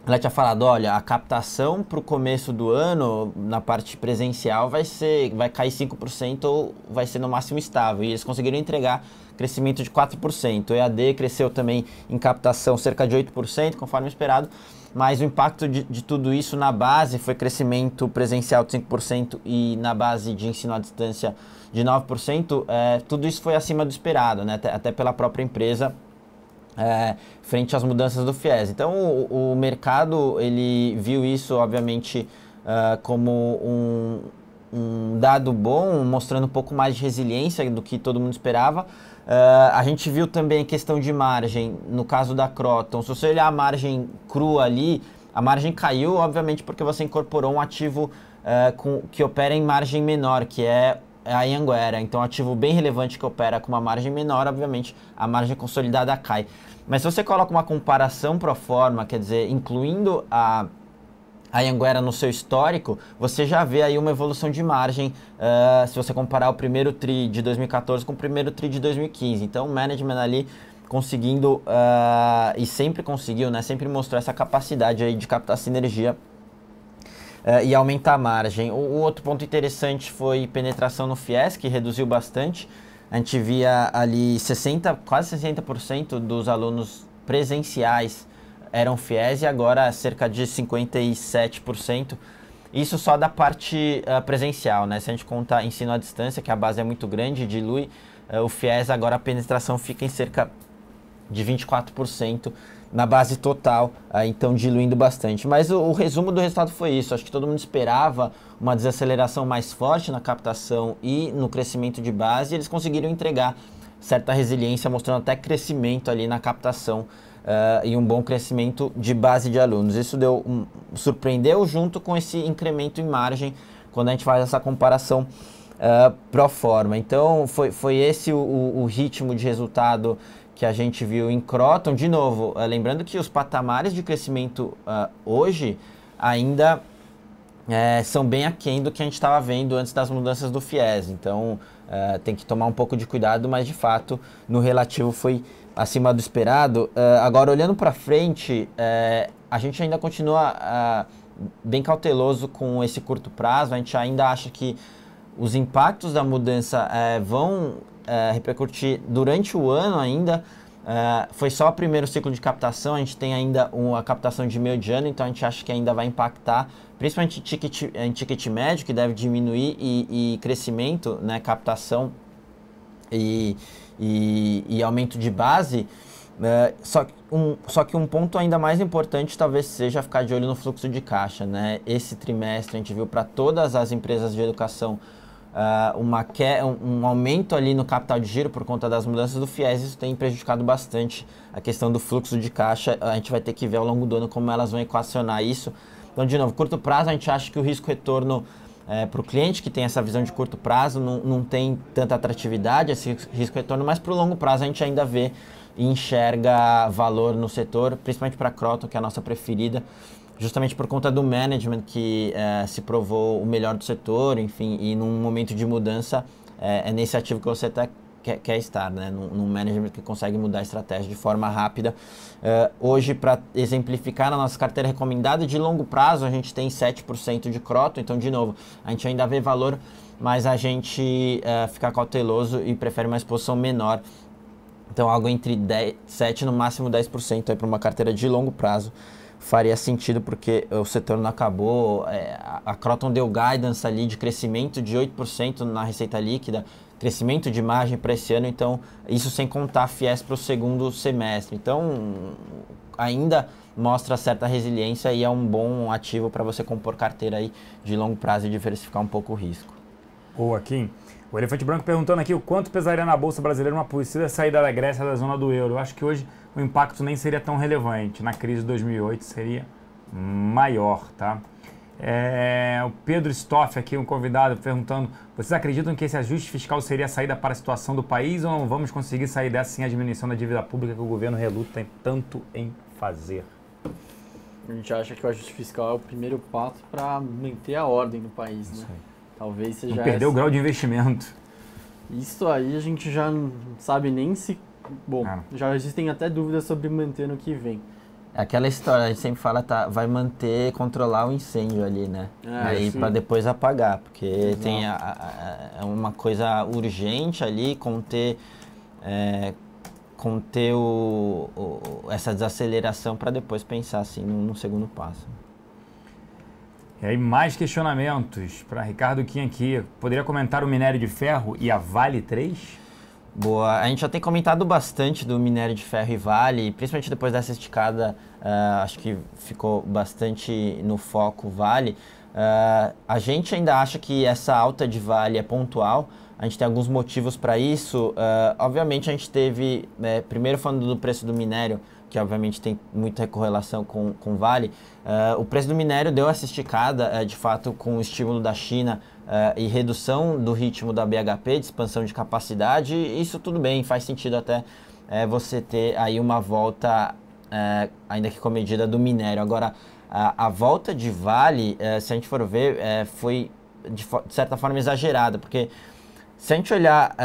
[SPEAKER 2] ela tinha falado: olha, a captação para o começo do ano, na parte presencial, vai cair 5% ou vai ser no máximo estável. E eles conseguiram entregar crescimento de 4%. O EAD cresceu também em captação cerca de 8%, conforme esperado. Mas o impacto de tudo isso na base foi crescimento presencial de 5% e na base de ensino à distância de 9%. Tudo isso foi acima do esperado, né? Até pela própria empresa. Frente às mudanças do FIES. Então o mercado ele viu isso obviamente como um dado bom, mostrando um pouco mais de resiliência do que todo mundo esperava. A gente viu também a questão de margem no caso da Kroton. Se você olhar a margem crua ali, a margem caiu obviamente porque você incorporou um ativo que opera em margem menor, que é a Anhanguera. Então, ativo bem relevante que opera com uma margem menor, obviamente a margem consolidada cai. Mas se você coloca uma comparação pro forma, quer dizer, incluindo a Anhanguera no seu histórico, você já vê aí uma evolução de margem se você comparar o primeiro TRI de 2014 com o primeiro TRI de 2015. Então, o management ali conseguindo, e sempre conseguiu, né, sempre mostrou essa capacidade aí de captar sinergia e aumentar a margem. O outro ponto interessante foi penetração no FIES, que reduziu bastante. A gente via ali quase 60% dos alunos presenciais eram FIES e agora cerca de 57%. Isso só da parte presencial, né? Se a gente contar ensino à distância, que a base é muito grande, dilui, o FIES agora a penetração fica em cerca de 24% na base total, então diluindo bastante. Mas o resumo do resultado foi isso. Acho que todo mundo esperava uma desaceleração mais forte na captação e no crescimento de base, e eles conseguiram entregar certa resiliência, mostrando até crescimento ali na captação e um bom crescimento de base de alunos. Isso surpreendeu junto com esse incremento em margem quando a gente faz essa comparação pro forma. Então foi esse o ritmo de resultado que a gente viu em Kroton. De novo, lembrando que os patamares de crescimento hoje ainda são bem aquém do que a gente estava vendo antes das mudanças do FIES. Então, tem que tomar um pouco de cuidado, mas de fato, no relativo foi acima do esperado. Agora, olhando para frente, a gente ainda continua bem cauteloso com esse curto prazo. A gente ainda acha que os impactos da mudança vão repercutir durante o ano ainda. Foi só o primeiro ciclo de captação, a gente tem ainda a captação de meio de ano, então a gente acha que ainda vai impactar, principalmente em ticket médio, que deve diminuir, e crescimento, né, captação e aumento de base. Só que um ponto ainda mais importante talvez seja ficar de olho no fluxo de caixa, né? Esse trimestre a gente viu para todas as empresas de educação um aumento ali no capital de giro por conta das mudanças do FIES. Isso tem prejudicado bastante a questão do fluxo de caixa. A gente vai ter que ver ao longo do ano como elas vão equacionar isso. Então, de novo, curto prazo, a gente acha que o risco-retorno para o cliente que tem essa visão de curto prazo não tem tanta atratividade, esse risco-retorno, mas para o longo prazo a gente ainda vê e enxerga valor no setor, principalmente para a Kroton, que é a nossa preferida, justamente por conta do management que se provou o melhor do setor, enfim, e num momento de mudança é nesse ativo que você até quer estar, né? Num management que consegue mudar a estratégia de forma rápida. Hoje, para exemplificar, na nossa carteira recomendada de longo prazo, a gente tem 7% de Kroton, então, de novo, a gente ainda vê valor, mas a gente fica cauteloso e prefere uma exposição menor. Então, algo entre 7% no máximo 10% para uma carteira de longo prazo faria sentido, porque o setor não acabou. A Kroton deu guidance ali de crescimento de 8% na receita líquida, crescimento de margem para esse ano, então isso sem contar FIES para o segundo semestre. Então, ainda mostra certa resiliência e é um bom ativo para você compor carteira aí de longo prazo e diversificar um pouco o risco.
[SPEAKER 1] Boa, Kim. O Elefante Branco perguntando aqui o quanto pesaria na Bolsa Brasileira uma possível saída da Grécia da zona do euro. Eu acho que hoje o impacto nem seria tão relevante. Na crise de 2008 seria maior, tá? O Pedro Stoff aqui, um convidado, perguntando: vocês acreditam que esse ajuste fiscal seria a saída para a situação do país ou não vamos conseguir sair dessa sem a diminuição da dívida pública que o governo reluta tanto em fazer?
[SPEAKER 3] A gente acha que o ajuste fiscal é o primeiro passo para manter a ordem no país, né? Talvez seja
[SPEAKER 1] não perder o grau de investimento.
[SPEAKER 3] Isso aí a gente já não sabe nem se... Bom, já existem até dúvidas sobre manter no que vem.
[SPEAKER 2] Aquela história, a gente sempre fala, vai manter, controlar o incêndio ali, né? Aí para depois apagar, porque tem uma coisa urgente ali, conter essa desaceleração para depois pensar assim num segundo passo.
[SPEAKER 1] E aí, mais questionamentos para Ricardo Kim aqui. Poderia comentar o minério de ferro e a Vale 3?
[SPEAKER 2] Boa, a gente já tem comentado bastante do minério de ferro e Vale, principalmente depois dessa esticada, acho que ficou bastante no foco Vale. A gente ainda acha que essa alta de Vale é pontual, a gente tem alguns motivos para isso. Obviamente a gente teve, primeiro falando do preço do minério, que obviamente tem muita correlação com Vale, o preço do minério deu essa esticada, de fato, com o estímulo da China e redução do ritmo da BHP, de expansão de capacidade. Isso tudo bem, faz sentido até você ter aí uma volta, ainda que comedida, do minério. Agora, a volta de Vale, se a gente for ver, foi de certa forma exagerada, porque se a gente olhar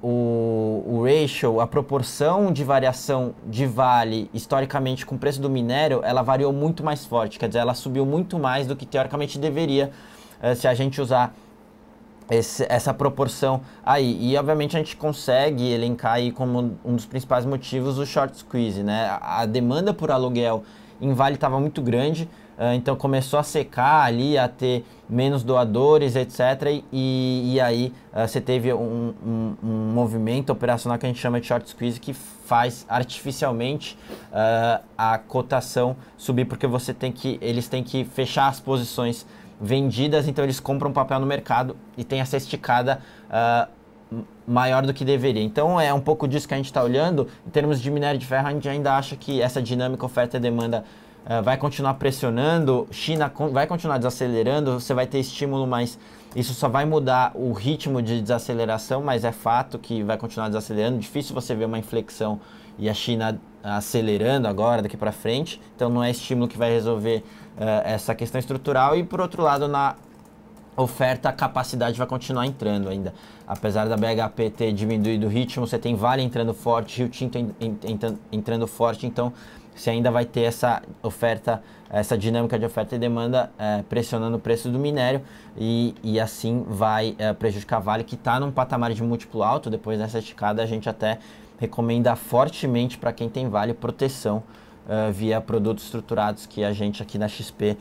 [SPEAKER 2] o ratio, a proporção de variação de Vale historicamente com o preço do minério, ela variou muito mais forte, quer dizer, ela subiu muito mais do que teoricamente deveria se a gente usar essa proporção aí. E obviamente a gente consegue elencar aí como um dos principais motivos o short squeeze, né? A demanda por aluguel em Vale estava muito grande, então começou a secar ali, a ter menos doadores, etc. E aí você teve um movimento operacional que a gente chama de short squeeze, que faz artificialmente a cotação subir, porque eles têm que fechar as posições vendidas, então eles compram papel no mercado e tem essa esticada maior do que deveria. Então é um pouco disso que a gente está olhando. Em termos de minério de ferro, a gente ainda acha que essa dinâmica oferta e demanda vai continuar pressionando, China vai continuar desacelerando, você vai ter estímulo, mas isso só vai mudar o ritmo de desaceleração, mas é fato que vai continuar desacelerando. Difícil você ver uma inflexão e a China acelerando agora, daqui para frente, então não é estímulo que vai resolver essa questão estrutural. E por outro lado, na oferta, a capacidade vai continuar entrando ainda. Apesar da BHP ter diminuído o ritmo, você tem Vale entrando forte, Rio Tinto entrando forte, então se ainda vai ter essa oferta, essa dinâmica de oferta e demanda pressionando o preço do minério e assim vai prejudicar a Vale, que está num patamar de múltiplo alto. Depois dessa esticada, a gente até recomenda fortemente para quem tem Vale proteção via produtos estruturados, que a gente aqui na XP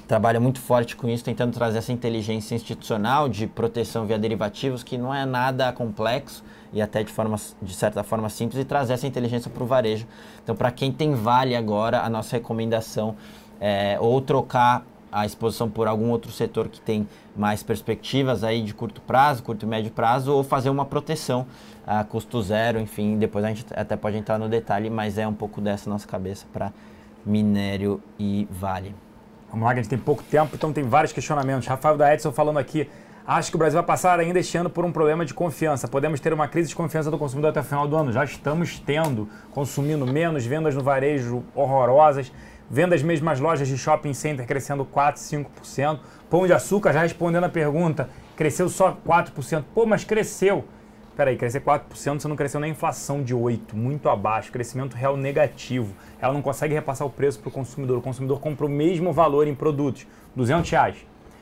[SPEAKER 2] trabalha muito forte com isso, tentando trazer essa inteligência institucional de proteção via derivativos, que não é nada complexo e até de certa forma simples, e trazer essa inteligência para o varejo. Então, para quem tem Vale agora, a nossa recomendação é ou trocar a exposição por algum outro setor que tem mais perspectivas aí de curto prazo, curto e médio prazo, ou fazer uma proteção a custo zero, enfim, depois a gente até pode entrar no detalhe, mas é um pouco dessa nossa cabeça para minério e Vale.
[SPEAKER 1] Vamos lá, que a gente tem pouco tempo, então tem vários questionamentos. Rafael da Edson falando aqui: acho que o Brasil vai passar ainda este ano por um problema de confiança. Podemos ter uma crise de confiança do consumidor até o final do ano. Já estamos tendo, consumindo menos, vendas no varejo horrorosas, vendas mesmo nas lojas de shopping center crescendo 4, 5%. Pão de Açúcar, já respondendo a pergunta, cresceu só 4%. Pô, mas cresceu. Peraí, crescer 4%, você não cresceu nem inflação de 8%, muito abaixo, crescimento real negativo. Ela não consegue repassar o preço para o consumidor. O consumidor compra o mesmo valor em produtos, R$200.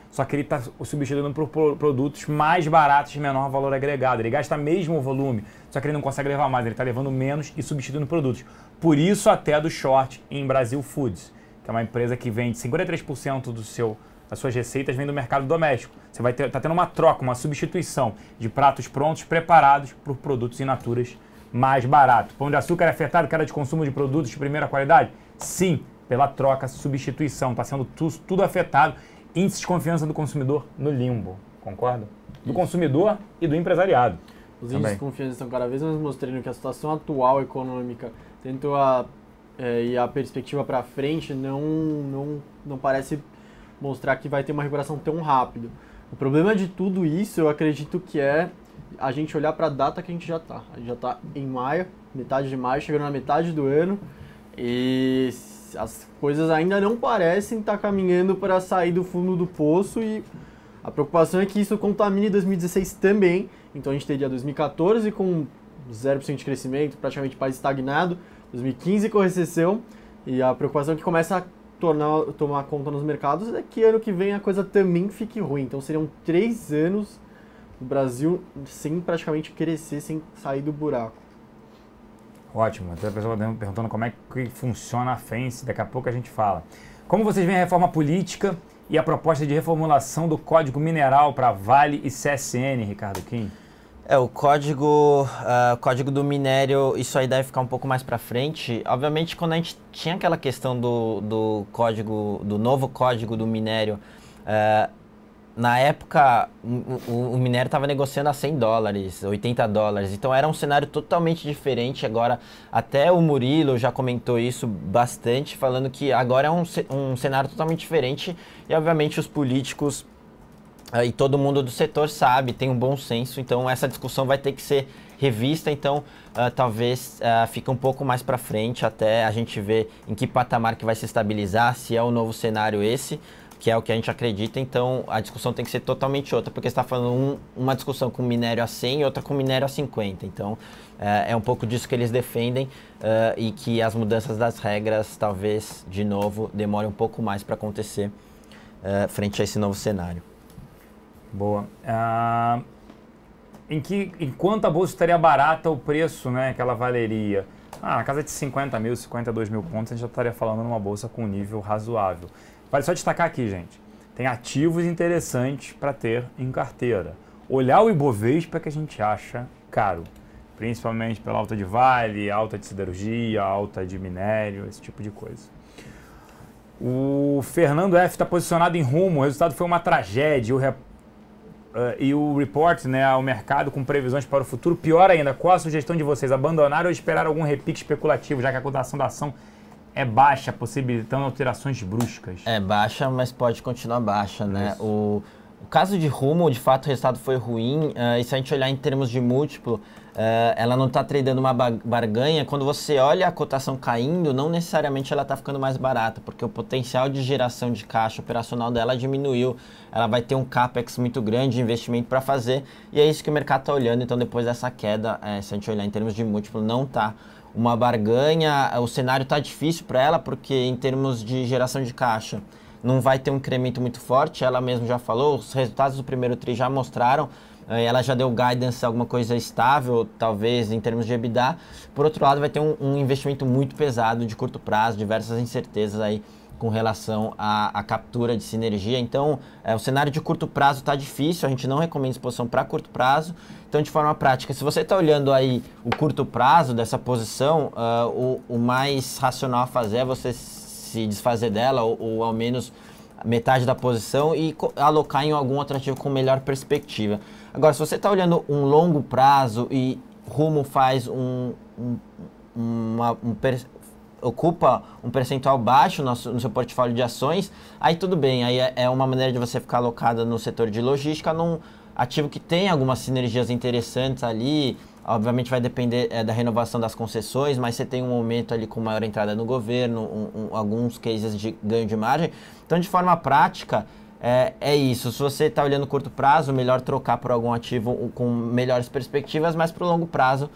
[SPEAKER 1] Só que ele está substituindo por produtos mais baratos de menor valor agregado. Ele gasta mesmo o volume, só que ele não consegue levar mais. Ele está levando menos e substituindo produtos. Por isso até do short em Brasil Foods, que é uma empresa que vende 53% das suas receitas vem do mercado doméstico. Você vai tá tendo uma troca, uma substituição de pratos prontos, preparados por produtos in naturas mais baratos. Pão de Açúcar é afetado porque era de consumo de produtos de primeira qualidade? Sim, pela troca, substituição. Está sendo tudo afetado. Índice de confiança do consumidor no limbo, concorda? Do consumidor e do empresariado.
[SPEAKER 3] Os índices de confiança estão cada vez mais mostrando que a situação atual econômica, tanto e a perspectiva para frente, não parece mostrar que vai ter uma recuperação tão rápido. O problema de tudo isso, eu acredito que é a gente olhar para a data que a gente já está. A gente já está em maio, metade de maio, chegando na metade do ano, e as coisas ainda não parecem estar caminhando para sair do fundo do poço, e a preocupação é que isso contamine 2016 também. Então a gente teria 2014 com 0% de crescimento, praticamente país estagnado, 2015 com recessão, e a preocupação é que começa a tomar conta nos mercados é que ano que vem a coisa também fique ruim. Então seriam 3 anos do Brasil sem praticamente crescer, sem sair do buraco.
[SPEAKER 1] Ótimo. Tem a pessoa perguntando como é que funciona a FENSE, daqui a pouco a gente fala. Como vocês veem a reforma política e a proposta de reformulação do Código Mineral para Vale e CSN, Ricardo Kim?
[SPEAKER 2] O código do minério, isso aí deve ficar um pouco mais para frente. Obviamente, quando a gente tinha aquela questão do novo código do minério, na época o minério estava negociando a $100, $80. Então era um cenário totalmente diferente. Agora, até o Murilo já comentou isso bastante, falando que agora é um cenário totalmente diferente. E obviamente os políticos e todo mundo do setor sabe, tem um bom senso, então essa discussão vai ter que ser revista, então talvez fique um pouco mais para frente até a gente ver em que patamar que vai se estabilizar, se é o novo cenário esse, que é o que a gente acredita. Então a discussão tem que ser totalmente outra, porque você está falando uma discussão com minério a 100 e outra com minério a 50, então é um pouco disso que eles defendem, e que as mudanças das regras talvez, de novo, demorem um pouco mais para acontecer frente a esse novo cenário.
[SPEAKER 1] Boa. Enquanto a bolsa estaria barata, o preço, né, que ela valeria, na casa de 50 mil, 52 mil pontos, a gente já estaria falando numa bolsa com um nível razoável. Vale só destacar aqui, gente, tem ativos interessantes para ter em carteira. Olhar o Ibovespa que a gente acha caro, principalmente pela alta de Vale, alta de siderurgia, alta de minério, esse tipo de coisa. O Fernando F. está posicionado em Rumo, o resultado foi uma tragédia, e o report, né, ao mercado com previsões para o futuro. Pior ainda, qual a sugestão de vocês? Abandonar ou esperar algum repique especulativo, já que a cotação da ação é baixa, possibilitando alterações bruscas?
[SPEAKER 2] É baixa, mas pode continuar baixa, né? O caso de Rumo, de fato, o resultado foi ruim. E se a gente olhar em termos de múltiplo, ela não está tradando uma barganha. Quando você olha a cotação caindo, não necessariamente ela está ficando mais barata, porque o potencial de geração de caixa operacional dela diminuiu. Ela vai ter um capex muito grande de investimento para fazer, e é isso que o mercado está olhando. Então, depois dessa queda, se a gente olhar em termos de múltiplo, não está uma barganha. O cenário está difícil para ela, porque em termos de geração de caixa, não vai ter um incremento muito forte. Ela mesma já falou, os resultados do primeiro tri já mostraram, ela já deu guidance, alguma coisa estável, talvez, em termos de EBITDA. Por outro lado, vai ter um investimento muito pesado de curto prazo, diversas incertezas aí com relação à captura de sinergia. Então, o cenário de curto prazo está difícil, a gente não recomenda exposição para curto prazo. Então, de forma prática, se você está olhando aí o curto prazo dessa posição, o mais racional a fazer é você se desfazer dela, ou ao menos metade da posição, e alocar em algum outro ativo com melhor perspectiva. Agora, se você está olhando um longo prazo e Rumo faz ocupa um percentual baixo no seu portfólio de ações, aí tudo bem, aí é uma maneira de você ficar alocada no setor de logística, num ativo que tem algumas sinergias interessantes ali. Obviamente vai depender da renovação das concessões, mas você tem um momento ali com maior entrada no governo, alguns cases de ganho de margem. Então, de forma prática, é isso. Se você está olhando curto prazo, melhor trocar por algum ativo com melhores perspectivas, mas para o longo prazo,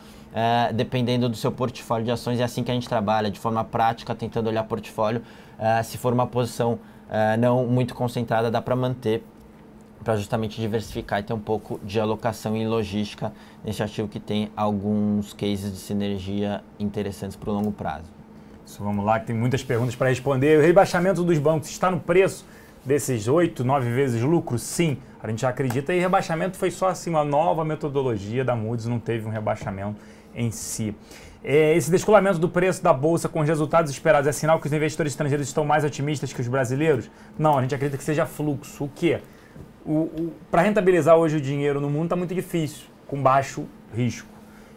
[SPEAKER 2] dependendo do seu portfólio de ações, é assim que a gente trabalha, de forma prática, tentando olhar portfólio. Se for uma posição não muito concentrada, dá para manter, para justamente diversificar e ter um pouco de alocação em logística nesse ativo que tem alguns cases de sinergia interessantes para o longo prazo.
[SPEAKER 1] Isso, vamos lá, que tem muitas perguntas para responder. O rebaixamento dos bancos está no preço desses 8, 9 vezes lucro? Sim, a gente já acredita. E rebaixamento foi só assim uma nova metodologia da Moody's, não teve um rebaixamento em si. Esse descolamento do preço da Bolsa com os resultados esperados é sinal que os investidores estrangeiros estão mais otimistas que os brasileiros? Não, a gente acredita que seja fluxo. O quê? Para rentabilizar hoje o dinheiro no mundo está muito difícil, com baixo risco.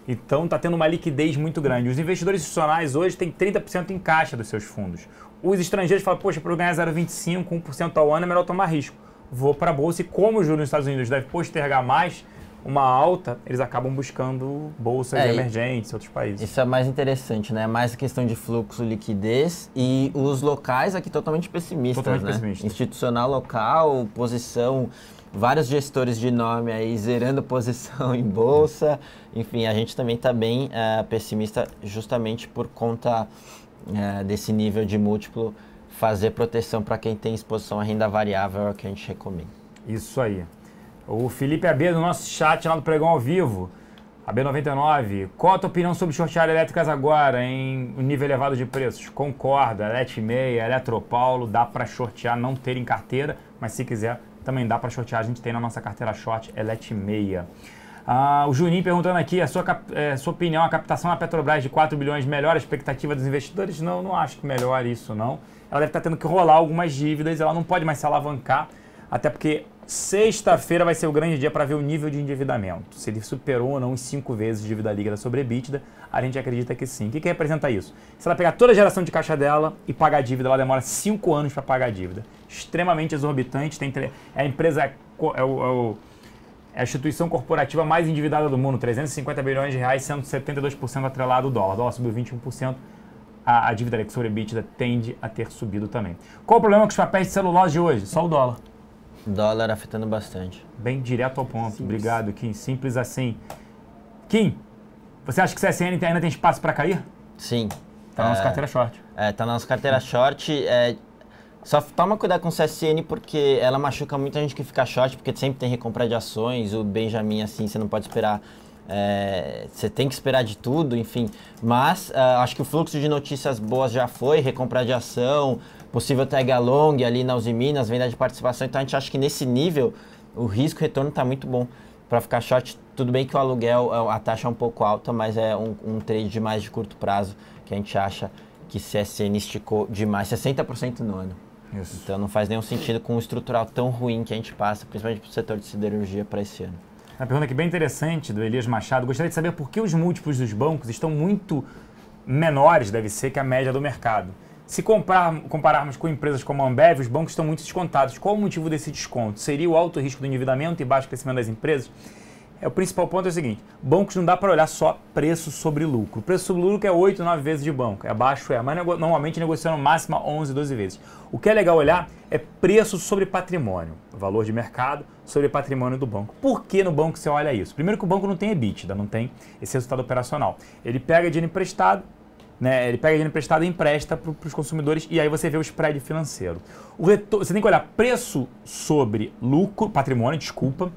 [SPEAKER 1] Então está tendo uma liquidez muito grande. Os investidores institucionais hoje têm 30% em caixa dos seus fundos. Os estrangeiros falam, poxa, para eu ganhar 0,25%, 1% ao ano é melhor tomar risco. Vou para a Bolsa, e como o juro nos Estados Unidos deve postergar mais uma alta, eles acabam buscando bolsas emergentes em outros países.
[SPEAKER 2] Isso é mais interessante, né? Mais a questão de fluxo, liquidez, e os locais aqui totalmente pessimistas, né? Institucional local, posição, vários gestores de nome aí zerando posição em bolsa. Enfim, a gente também está bem pessimista justamente por conta desse nível de múltiplo. Fazer proteção para quem tem exposição à renda variável é o que a gente recomenda.
[SPEAKER 1] Isso aí. O Felipe AB do nosso chat lá do Pregão ao Vivo, AB99, qual a tua opinião sobre shortear elétricas agora em um nível elevado de preços? Concorda, Eletmeia, Eletropaulo, dá para shortear, não ter em carteira, mas se quiser também dá para shortear, a gente tem na nossa carteira short Eletmeia. O Juninho perguntando aqui, a sua opinião, a captação na Petrobras de 4 bilhões melhora a expectativa dos investidores? Não acho que melhore isso não. Ela deve estar tendo que rolar algumas dívidas, ela não pode mais se alavancar, até porque sexta-feira vai ser o grande dia para ver o nível de endividamento. Se ele superou ou não os 5 vezes dívida líquida sobre EBITDA, a gente acredita que sim. O que representa isso? Se ela pegar toda a geração de caixa dela e pagar a dívida, ela demora 5 anos para pagar a dívida. Extremamente exorbitante. A empresa é a instituição corporativa mais endividada do mundo, 350 bilhões de reais, sendo 72% atrelado ao dólar. O dólar subiu 21%. A dívida sobre EBITDA tende a ter subido também. Qual o problema com os papéis de celulose de hoje? Só o dólar.
[SPEAKER 2] Dólar afetando bastante.
[SPEAKER 1] Bem direto ao ponto. Simples. Obrigado, Kim. Simples assim. Kim, você acha que o CSN ainda tem espaço para cair?
[SPEAKER 2] Sim.
[SPEAKER 1] Tá na nossa carteira short.
[SPEAKER 2] Tá na nossa carteira short. Só toma cuidado com o CSN porque ela machuca muita gente que fica short, porque sempre tem recompra de ações, o Benjamin, assim, você não pode esperar. Você tem que esperar de tudo, enfim. Mas acho que o fluxo de notícias boas já foi, recompra de ação, possível tag along ali na Uzi Minas, venda de participação. Então a gente acha que nesse nível o risco-retorno está muito bom para ficar short. Tudo bem que o aluguel, a taxa é um pouco alta, mas é um trade de mais de curto prazo que a gente acha que CSN esticou demais, 60% no ano.
[SPEAKER 1] Isso.
[SPEAKER 2] Então não faz nenhum sentido com um estrutural tão ruim que a gente passa, principalmente para o setor de siderurgia para esse ano.
[SPEAKER 1] Uma pergunta aqui bem interessante do Elias Machado. Gostaria de saber por que os múltiplos dos bancos estão muito menores, deve ser, que a média do mercado. Se compararmos com empresas como a Ambev, os bancos estão muito descontados. Qual o motivo desse desconto? Seria o alto risco do endividamento e baixo crescimento das empresas? O principal ponto é o seguinte, bancos não dá para olhar só preço sobre lucro. O preço sobre lucro é 8, 9 vezes de banco, é baixo, mas normalmente negociando máxima 11, 12 vezes. O que é legal olhar é preço sobre patrimônio, valor de mercado sobre patrimônio do banco. Por que no banco você olha isso? Primeiro que o banco não tem EBITDA, não tem esse resultado operacional. Ele pega dinheiro emprestado, né? Ele pega dinheiro emprestado e empresta para os consumidores e aí você vê o spread financeiro. Você tem que olhar preço sobre lucro, patrimônio, desculpa,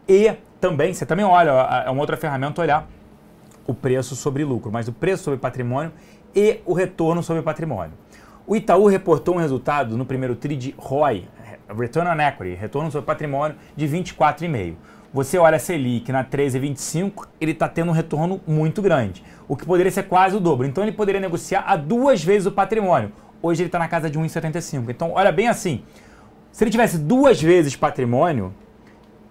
[SPEAKER 1] e também, você também olha, é uma outra ferramenta olhar o preço sobre lucro, mas o preço sobre patrimônio e o retorno sobre patrimônio. O Itaú reportou um resultado no primeiro TRI de ROI, Return on Equity, retorno sobre patrimônio, de 24,5%. Você olha a Selic na 13,25, ele está tendo um retorno muito grande, o que poderia ser quase o dobro. Então ele poderia negociar a 2 vezes o patrimônio. Hoje ele está na casa de 1,75. Então olha bem assim, se ele tivesse 2 vezes patrimônio,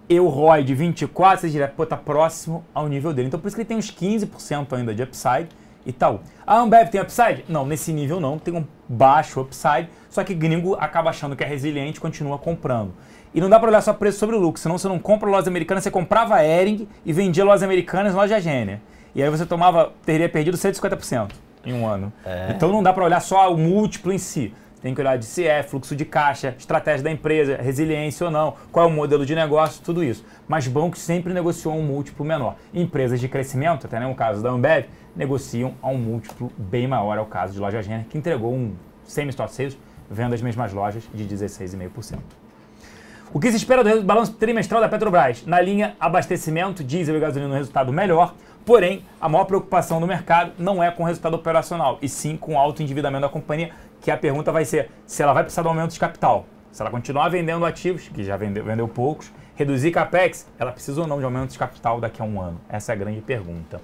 [SPEAKER 1] e o ROI de 24, você diria, pô, tá próximo ao nível dele. Então por isso que ele tem uns 15% ainda de upside e tal. A Ambev tem upside? Não, nesse nível não, tem um baixo upside, só que gringo acaba achando que é resiliente e continua comprando. E não dá para olhar só preço sobre lucro, senão você não compra lojas americanas, você comprava a Hering e vendia lojas americanas em loja Gênia. E aí você teria perdido 150% em um ano. Então não dá para olhar só o múltiplo em si. Tem que olhar de se é fluxo de caixa, estratégia da empresa, resiliência ou não, qual é o modelo de negócio, tudo isso. Mas bancos sempre negociam um múltiplo menor. Empresas de crescimento, até no caso da Ambev, negociam a um múltiplo bem maior, é o caso de Loja Gênia, que entregou um same-store sales, vendo as mesmas lojas, de 16,5%. O que se espera do balanço trimestral da Petrobras? Na linha abastecimento, diesel e gasolina no resultado melhor, porém, a maior preocupação do mercado não é com o resultado operacional, e sim com o alto endividamento da companhia, que a pergunta vai ser se ela vai precisar de aumento de capital. Se ela continuar vendendo ativos, que já vendeu poucos, reduzir capex, ela precisa ou não de aumento de capital daqui a um ano? Essa é a grande pergunta.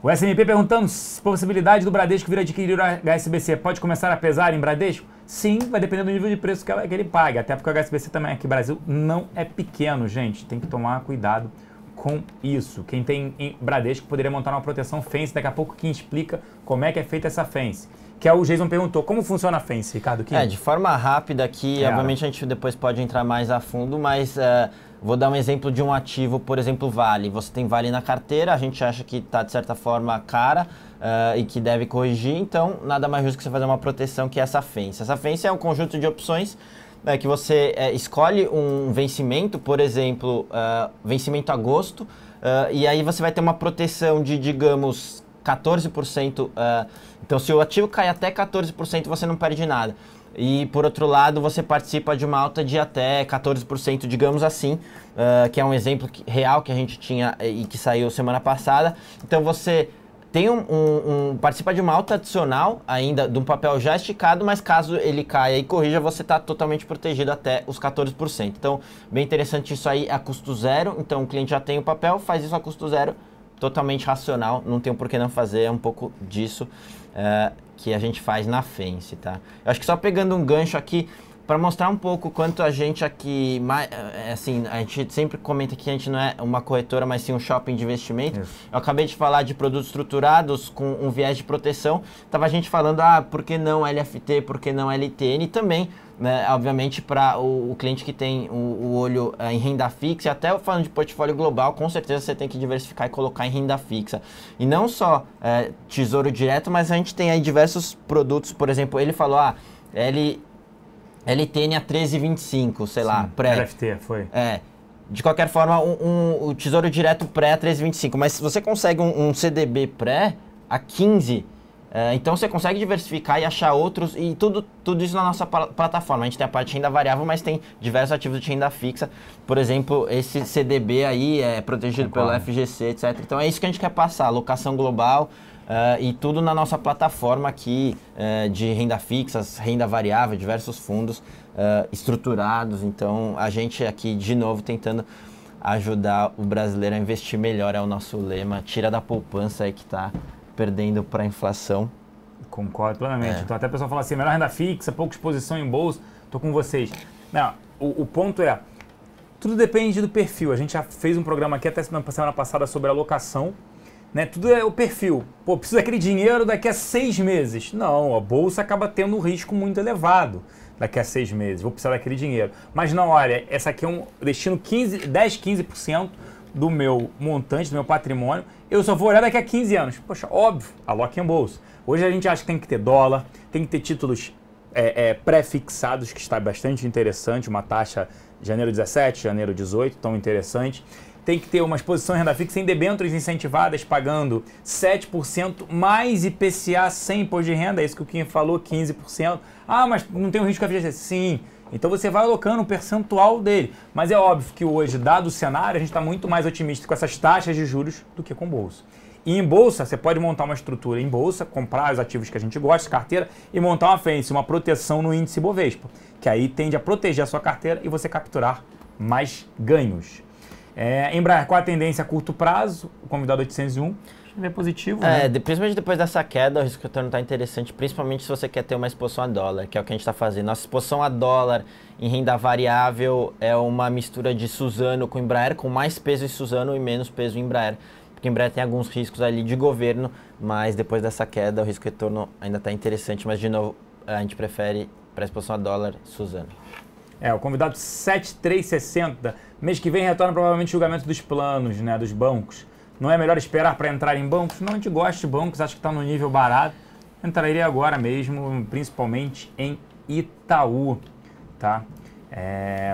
[SPEAKER 1] O SMP perguntando se a possibilidade do Bradesco vir adquirir o HSBC pode começar a pesar em Bradesco? Sim, vai depender do nível de preço que ele paga, até porque o HSBC também aqui no Brasil não é pequeno, gente, tem que tomar cuidado com isso. Quem tem em Bradesco poderia montar uma proteção fence, daqui a pouco quem explica como é que é feita essa fence. Que é o Jason perguntou, como funciona a fence, Ricardo?
[SPEAKER 2] De forma rápida aqui, obviamente a gente depois pode entrar mais a fundo, mas vou dar um exemplo de um ativo, por exemplo, Vale. Você tem Vale na carteira, a gente acha que está de certa forma cara e que deve corrigir, então nada mais justo que você fazer uma proteção que essa fence. Essa fence é um conjunto de opções que você escolhe um vencimento, por exemplo, vencimento agosto, e aí você vai ter uma proteção de, digamos, 14%. Então, se o ativo cai até 14%, você não perde nada. E, por outro lado, você participa de uma alta de até 14%, digamos assim, que é um exemplo real que a gente tinha e que saiu semana passada. Então, você tem participa de uma alta adicional ainda, de um papel já esticado, mas caso ele caia e corrija, você está totalmente protegido até os 14%. Então, bem interessante isso aí a custo zero. Então, o cliente já tem o papel, faz isso a custo zero, totalmente racional, não tem por que não fazer, é um pouco disso que a gente faz na Fence, tá? Eu acho que só pegando um gancho aqui, para mostrar um pouco quanto a gente aqui, assim, a gente sempre comenta que a gente não é uma corretora, mas sim um shopping de investimento. Isso. Eu acabei de falar de produtos estruturados com um viés de proteção, tava a gente falando, por que não LFT, por que não LTN também, né, obviamente para o cliente que tem o olho em renda fixa, e até falando de portfólio global, com certeza você tem que diversificar e colocar em renda fixa. E não só tesouro direto, mas a gente tem aí diversos produtos, por exemplo, ele falou, LTN a 13,25, sei lá, pré.
[SPEAKER 1] LFT, foi.
[SPEAKER 2] De qualquer forma, o tesouro direto pré a 13,25, mas se você consegue um CDB pré a 15, então você consegue diversificar e achar outros, e tudo isso na nossa plataforma. A gente tem a parte de renda variável, mas tem diversos ativos de renda fixa. Por exemplo, esse CDB aí é protegido pelo FGC, etc. Então é isso que a gente quer passar, alocação global, e tudo na nossa plataforma aqui de renda fixa, renda variável, diversos fundos estruturados. Então a gente aqui de novo tentando ajudar o brasileiro a investir melhor, é o nosso lema, tira da poupança aí que está perdendo para a inflação.
[SPEAKER 1] Concordo plenamente. Então até a pessoa fala assim, melhor renda fixa, pouca exposição em bolsa, estou com vocês. Não, o ponto é, tudo depende do perfil. A gente já fez um programa aqui até semana passada sobre alocação né? Tudo é o perfil. Pô, preciso daquele dinheiro daqui a 6 meses. Não, a bolsa acaba tendo um risco muito elevado daqui a 6 meses. Vou precisar daquele dinheiro. Mas não, olha, essa aqui é um destino 10, 15% do meu montante, do meu patrimônio. Eu só vou olhar daqui a 15 anos. Poxa, óbvio, aloque em bolsa. Hoje a gente acha que tem que ter dólar, tem que ter títulos pré-fixados, que está bastante interessante, uma taxa de janeiro 17, janeiro 18, tão interessante. Tem que ter uma exposição em renda fixa em debêntures incentivadas, pagando 7% mais IPCA sem imposto de renda, é isso que o Kim falou, 15%. Ah, mas não tem um risco FGC? Sim. Então você vai alocando um percentual dele. Mas é óbvio que hoje, dado o cenário, a gente está muito mais otimista com essas taxas de juros do que com bolsa. E em bolsa, você pode montar uma estrutura em bolsa, comprar os ativos que a gente gosta, carteira, e montar uma fence, uma proteção no índice Bovespa, que aí tende a proteger a sua carteira e você capturar mais ganhos. Embraer, qual a tendência a curto prazo? O convidado 801. É positivo, né?
[SPEAKER 2] Principalmente depois dessa queda, o risco retorno está interessante, principalmente se você quer ter uma exposição a dólar, que é o que a gente está fazendo. Nossa exposição a dólar em renda variável é uma mistura de Suzano com Embraer, com mais peso em Suzano e menos peso em Embraer. Porque Embraer tem alguns riscos ali de governo, mas depois dessa queda o risco retorno ainda está interessante, mas de novo, a gente prefere para exposição a dólar Suzano.
[SPEAKER 1] O convidado 7360, mês que vem retorna provavelmente o julgamento dos planos, né, dos bancos. Não é melhor esperar para entrar em bancos? Não, a gente gosta de bancos, acho que está no nível barato. Entraria agora mesmo, principalmente em Itaú, tá?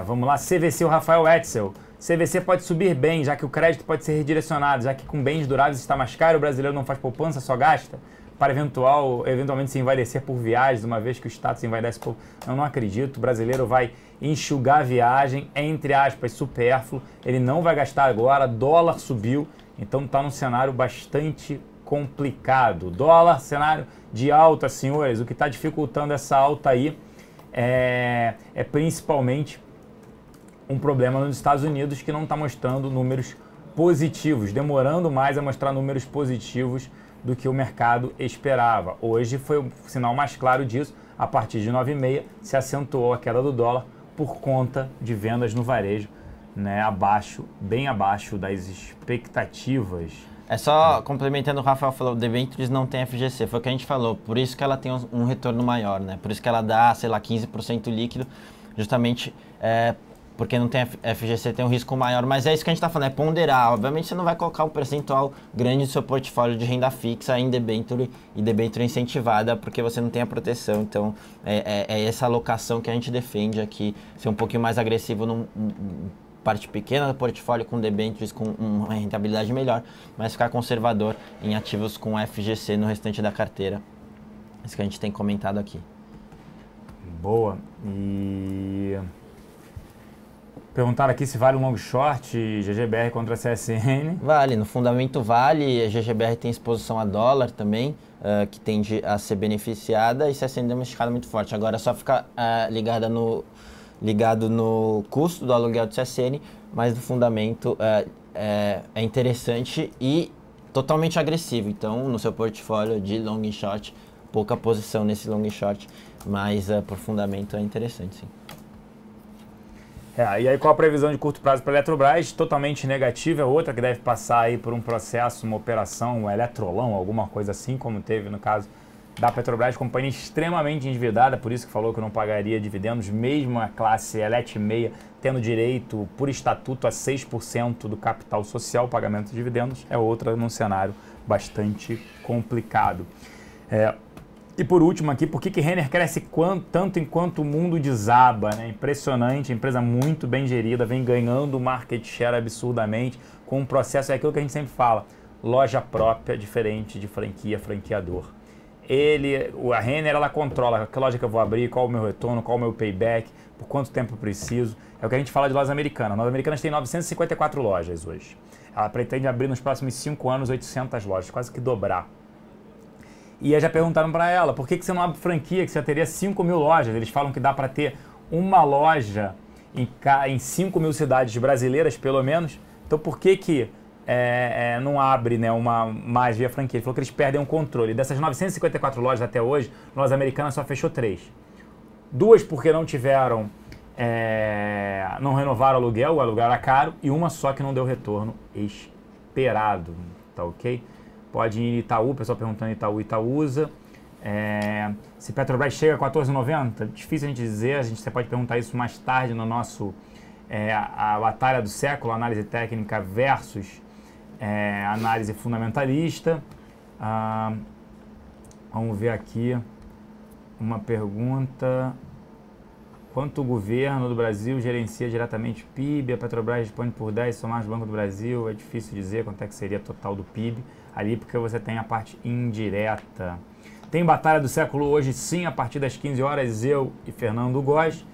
[SPEAKER 1] Vamos lá, CVC, o Rafael Etzel. CVC pode subir bem, já que o crédito pode ser redirecionado, já que com bens duráveis está mais caro, o brasileiro não faz poupança, só gasta, para eventualmente se envaidecer por viagens, uma vez que o Estado se envaidece por... Eu não acredito, o brasileiro vai enxugar a viagem, entre aspas, supérfluo, ele não vai gastar agora, dólar subiu, então está num cenário bastante complicado. Dólar, cenário de alta, senhores, o que está dificultando essa alta aí é principalmente um problema nos Estados Unidos que não está mostrando números positivos, demorando mais a mostrar números positivos do que o mercado esperava. Hoje foi o sinal mais claro disso, a partir de 9,5 se acentuou a queda do dólar por conta de vendas no varejo, né, bem abaixo das expectativas.
[SPEAKER 2] Só complementando o Rafael falou, o debêntures não tem FGC, foi o que a gente falou, por isso que ela tem um retorno maior, né? Por isso que ela dá, sei lá, 15% líquido, justamente porque não tem FGC, tem um risco maior, mas é isso que a gente está falando, é ponderar. Obviamente você não vai colocar um percentual grande do seu portfólio de renda fixa em debênture e debênture incentivada, porque você não tem a proteção. Então é essa alocação que a gente defende aqui, ser um pouquinho mais agressivo num parte pequena do portfólio com debêntures com uma rentabilidade melhor, mas ficar conservador em ativos com FGC no restante da carteira. Isso que a gente tem comentado aqui.
[SPEAKER 1] Boa. E perguntaram aqui se vale um long short GGBR contra a CSN.
[SPEAKER 2] Vale, no fundamento vale, a GGBR tem exposição a dólar também, que tende a ser beneficiada, e CSN deu uma esticada muito forte. Agora é só ficar ligado no custo do aluguel do CSN, mas no fundamento é interessante e totalmente agressivo. Então, no seu portfólio de long e short, pouca posição nesse long e short, mas por fundamento é interessante, sim.
[SPEAKER 1] E aí qual a previsão de curto prazo para a Eletrobras? Totalmente negativa, é outra que deve passar aí por um processo, uma operação, um eletrolão, alguma coisa assim, como teve no caso da Petrobras, companhia extremamente endividada, por isso que falou que não pagaria dividendos, mesmo a classe Elet 6 tendo direito por estatuto a 6% do capital social, pagamento de dividendos, é outra num cenário bastante complicado. E por último aqui, por que Renner cresce tanto enquanto o mundo desaba, né? Impressionante, empresa muito bem gerida, vem ganhando market share absurdamente, com um processo, é aquilo que a gente sempre fala, loja própria, diferente de franqueador. A Renner, ela controla que loja que eu vou abrir, qual o meu retorno, qual o meu payback, por quanto tempo eu preciso. É o que a gente fala de lojas americanas. Lojas americanas tem 954 lojas hoje. Ela pretende abrir nos próximos 5 anos 800 lojas, quase que dobrar. E aí já perguntaram para ela, por que você não abre franquia, que você já teria 5 mil lojas? Eles falam que dá para ter uma loja em 5 mil cidades brasileiras, pelo menos. Então por que não abre, né, mais via franquia? Ele falou que eles perdem o controle. Dessas 954 lojas até hoje, Lojas Americanas só fechou 3. 2 porque não tiveram, não renovaram o aluguel era caro, e uma só que não deu retorno esperado, tá ok? pode ir em Itaú, o pessoal perguntando Itaú, Itaúsa. Se Petrobras chega a 14,90, difícil a gente dizer, você pode perguntar isso mais tarde no nosso a batalha do século, análise técnica versus análise fundamentalista. Vamos ver aqui uma pergunta. Quanto o governo do Brasil gerencia diretamente o PIB? A Petrobras responde por 10, somar os bancos do Brasil. É difícil dizer quanto é que seria total do PIB ali, porque você tem a parte indireta. Tem batalha do século hoje, sim, a partir das 15 horas, eu e Fernando Góes.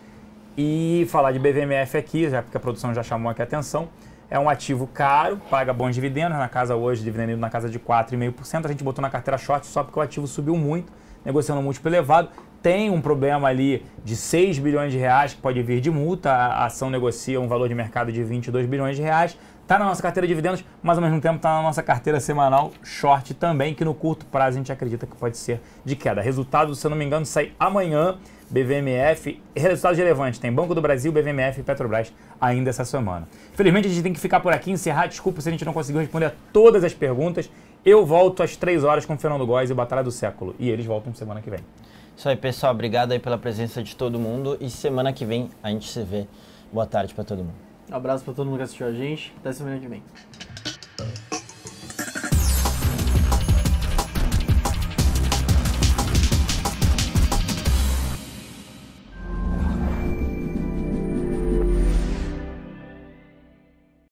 [SPEAKER 1] E falar de BVMF aqui, já porque a produção já chamou aqui a atenção, é um ativo caro, paga bons dividendos, na casa hoje, dividendo na casa de 4,5%. A gente botou na carteira short só porque o ativo subiu muito, negociando um múltiplo elevado. Tem um problema ali de 6 bilhões de reais que pode vir de multa, a ação negocia um valor de mercado de 22 bilhões de reais. Está na nossa carteira de dividendos, mas ao mesmo tempo está na nossa carteira semanal short também, que no curto prazo a gente acredita que pode ser de queda. Resultado, se eu não me engano, sai amanhã, BVMF, resultados relevantes, tem Banco do Brasil, BVMF e Petrobras ainda essa semana. Infelizmente a gente tem que ficar por aqui, encerrar, desculpa se a gente não conseguiu responder a todas as perguntas. Eu volto às 3 horas com o Fernando Góes e Batalha do Século, e eles voltam semana que vem.
[SPEAKER 2] Isso aí, pessoal, obrigado aí pela presença de todo mundo e semana que vem a gente se vê. Boa tarde para todo mundo.
[SPEAKER 3] Um abraço para todo mundo que assistiu a gente, até semana que vem.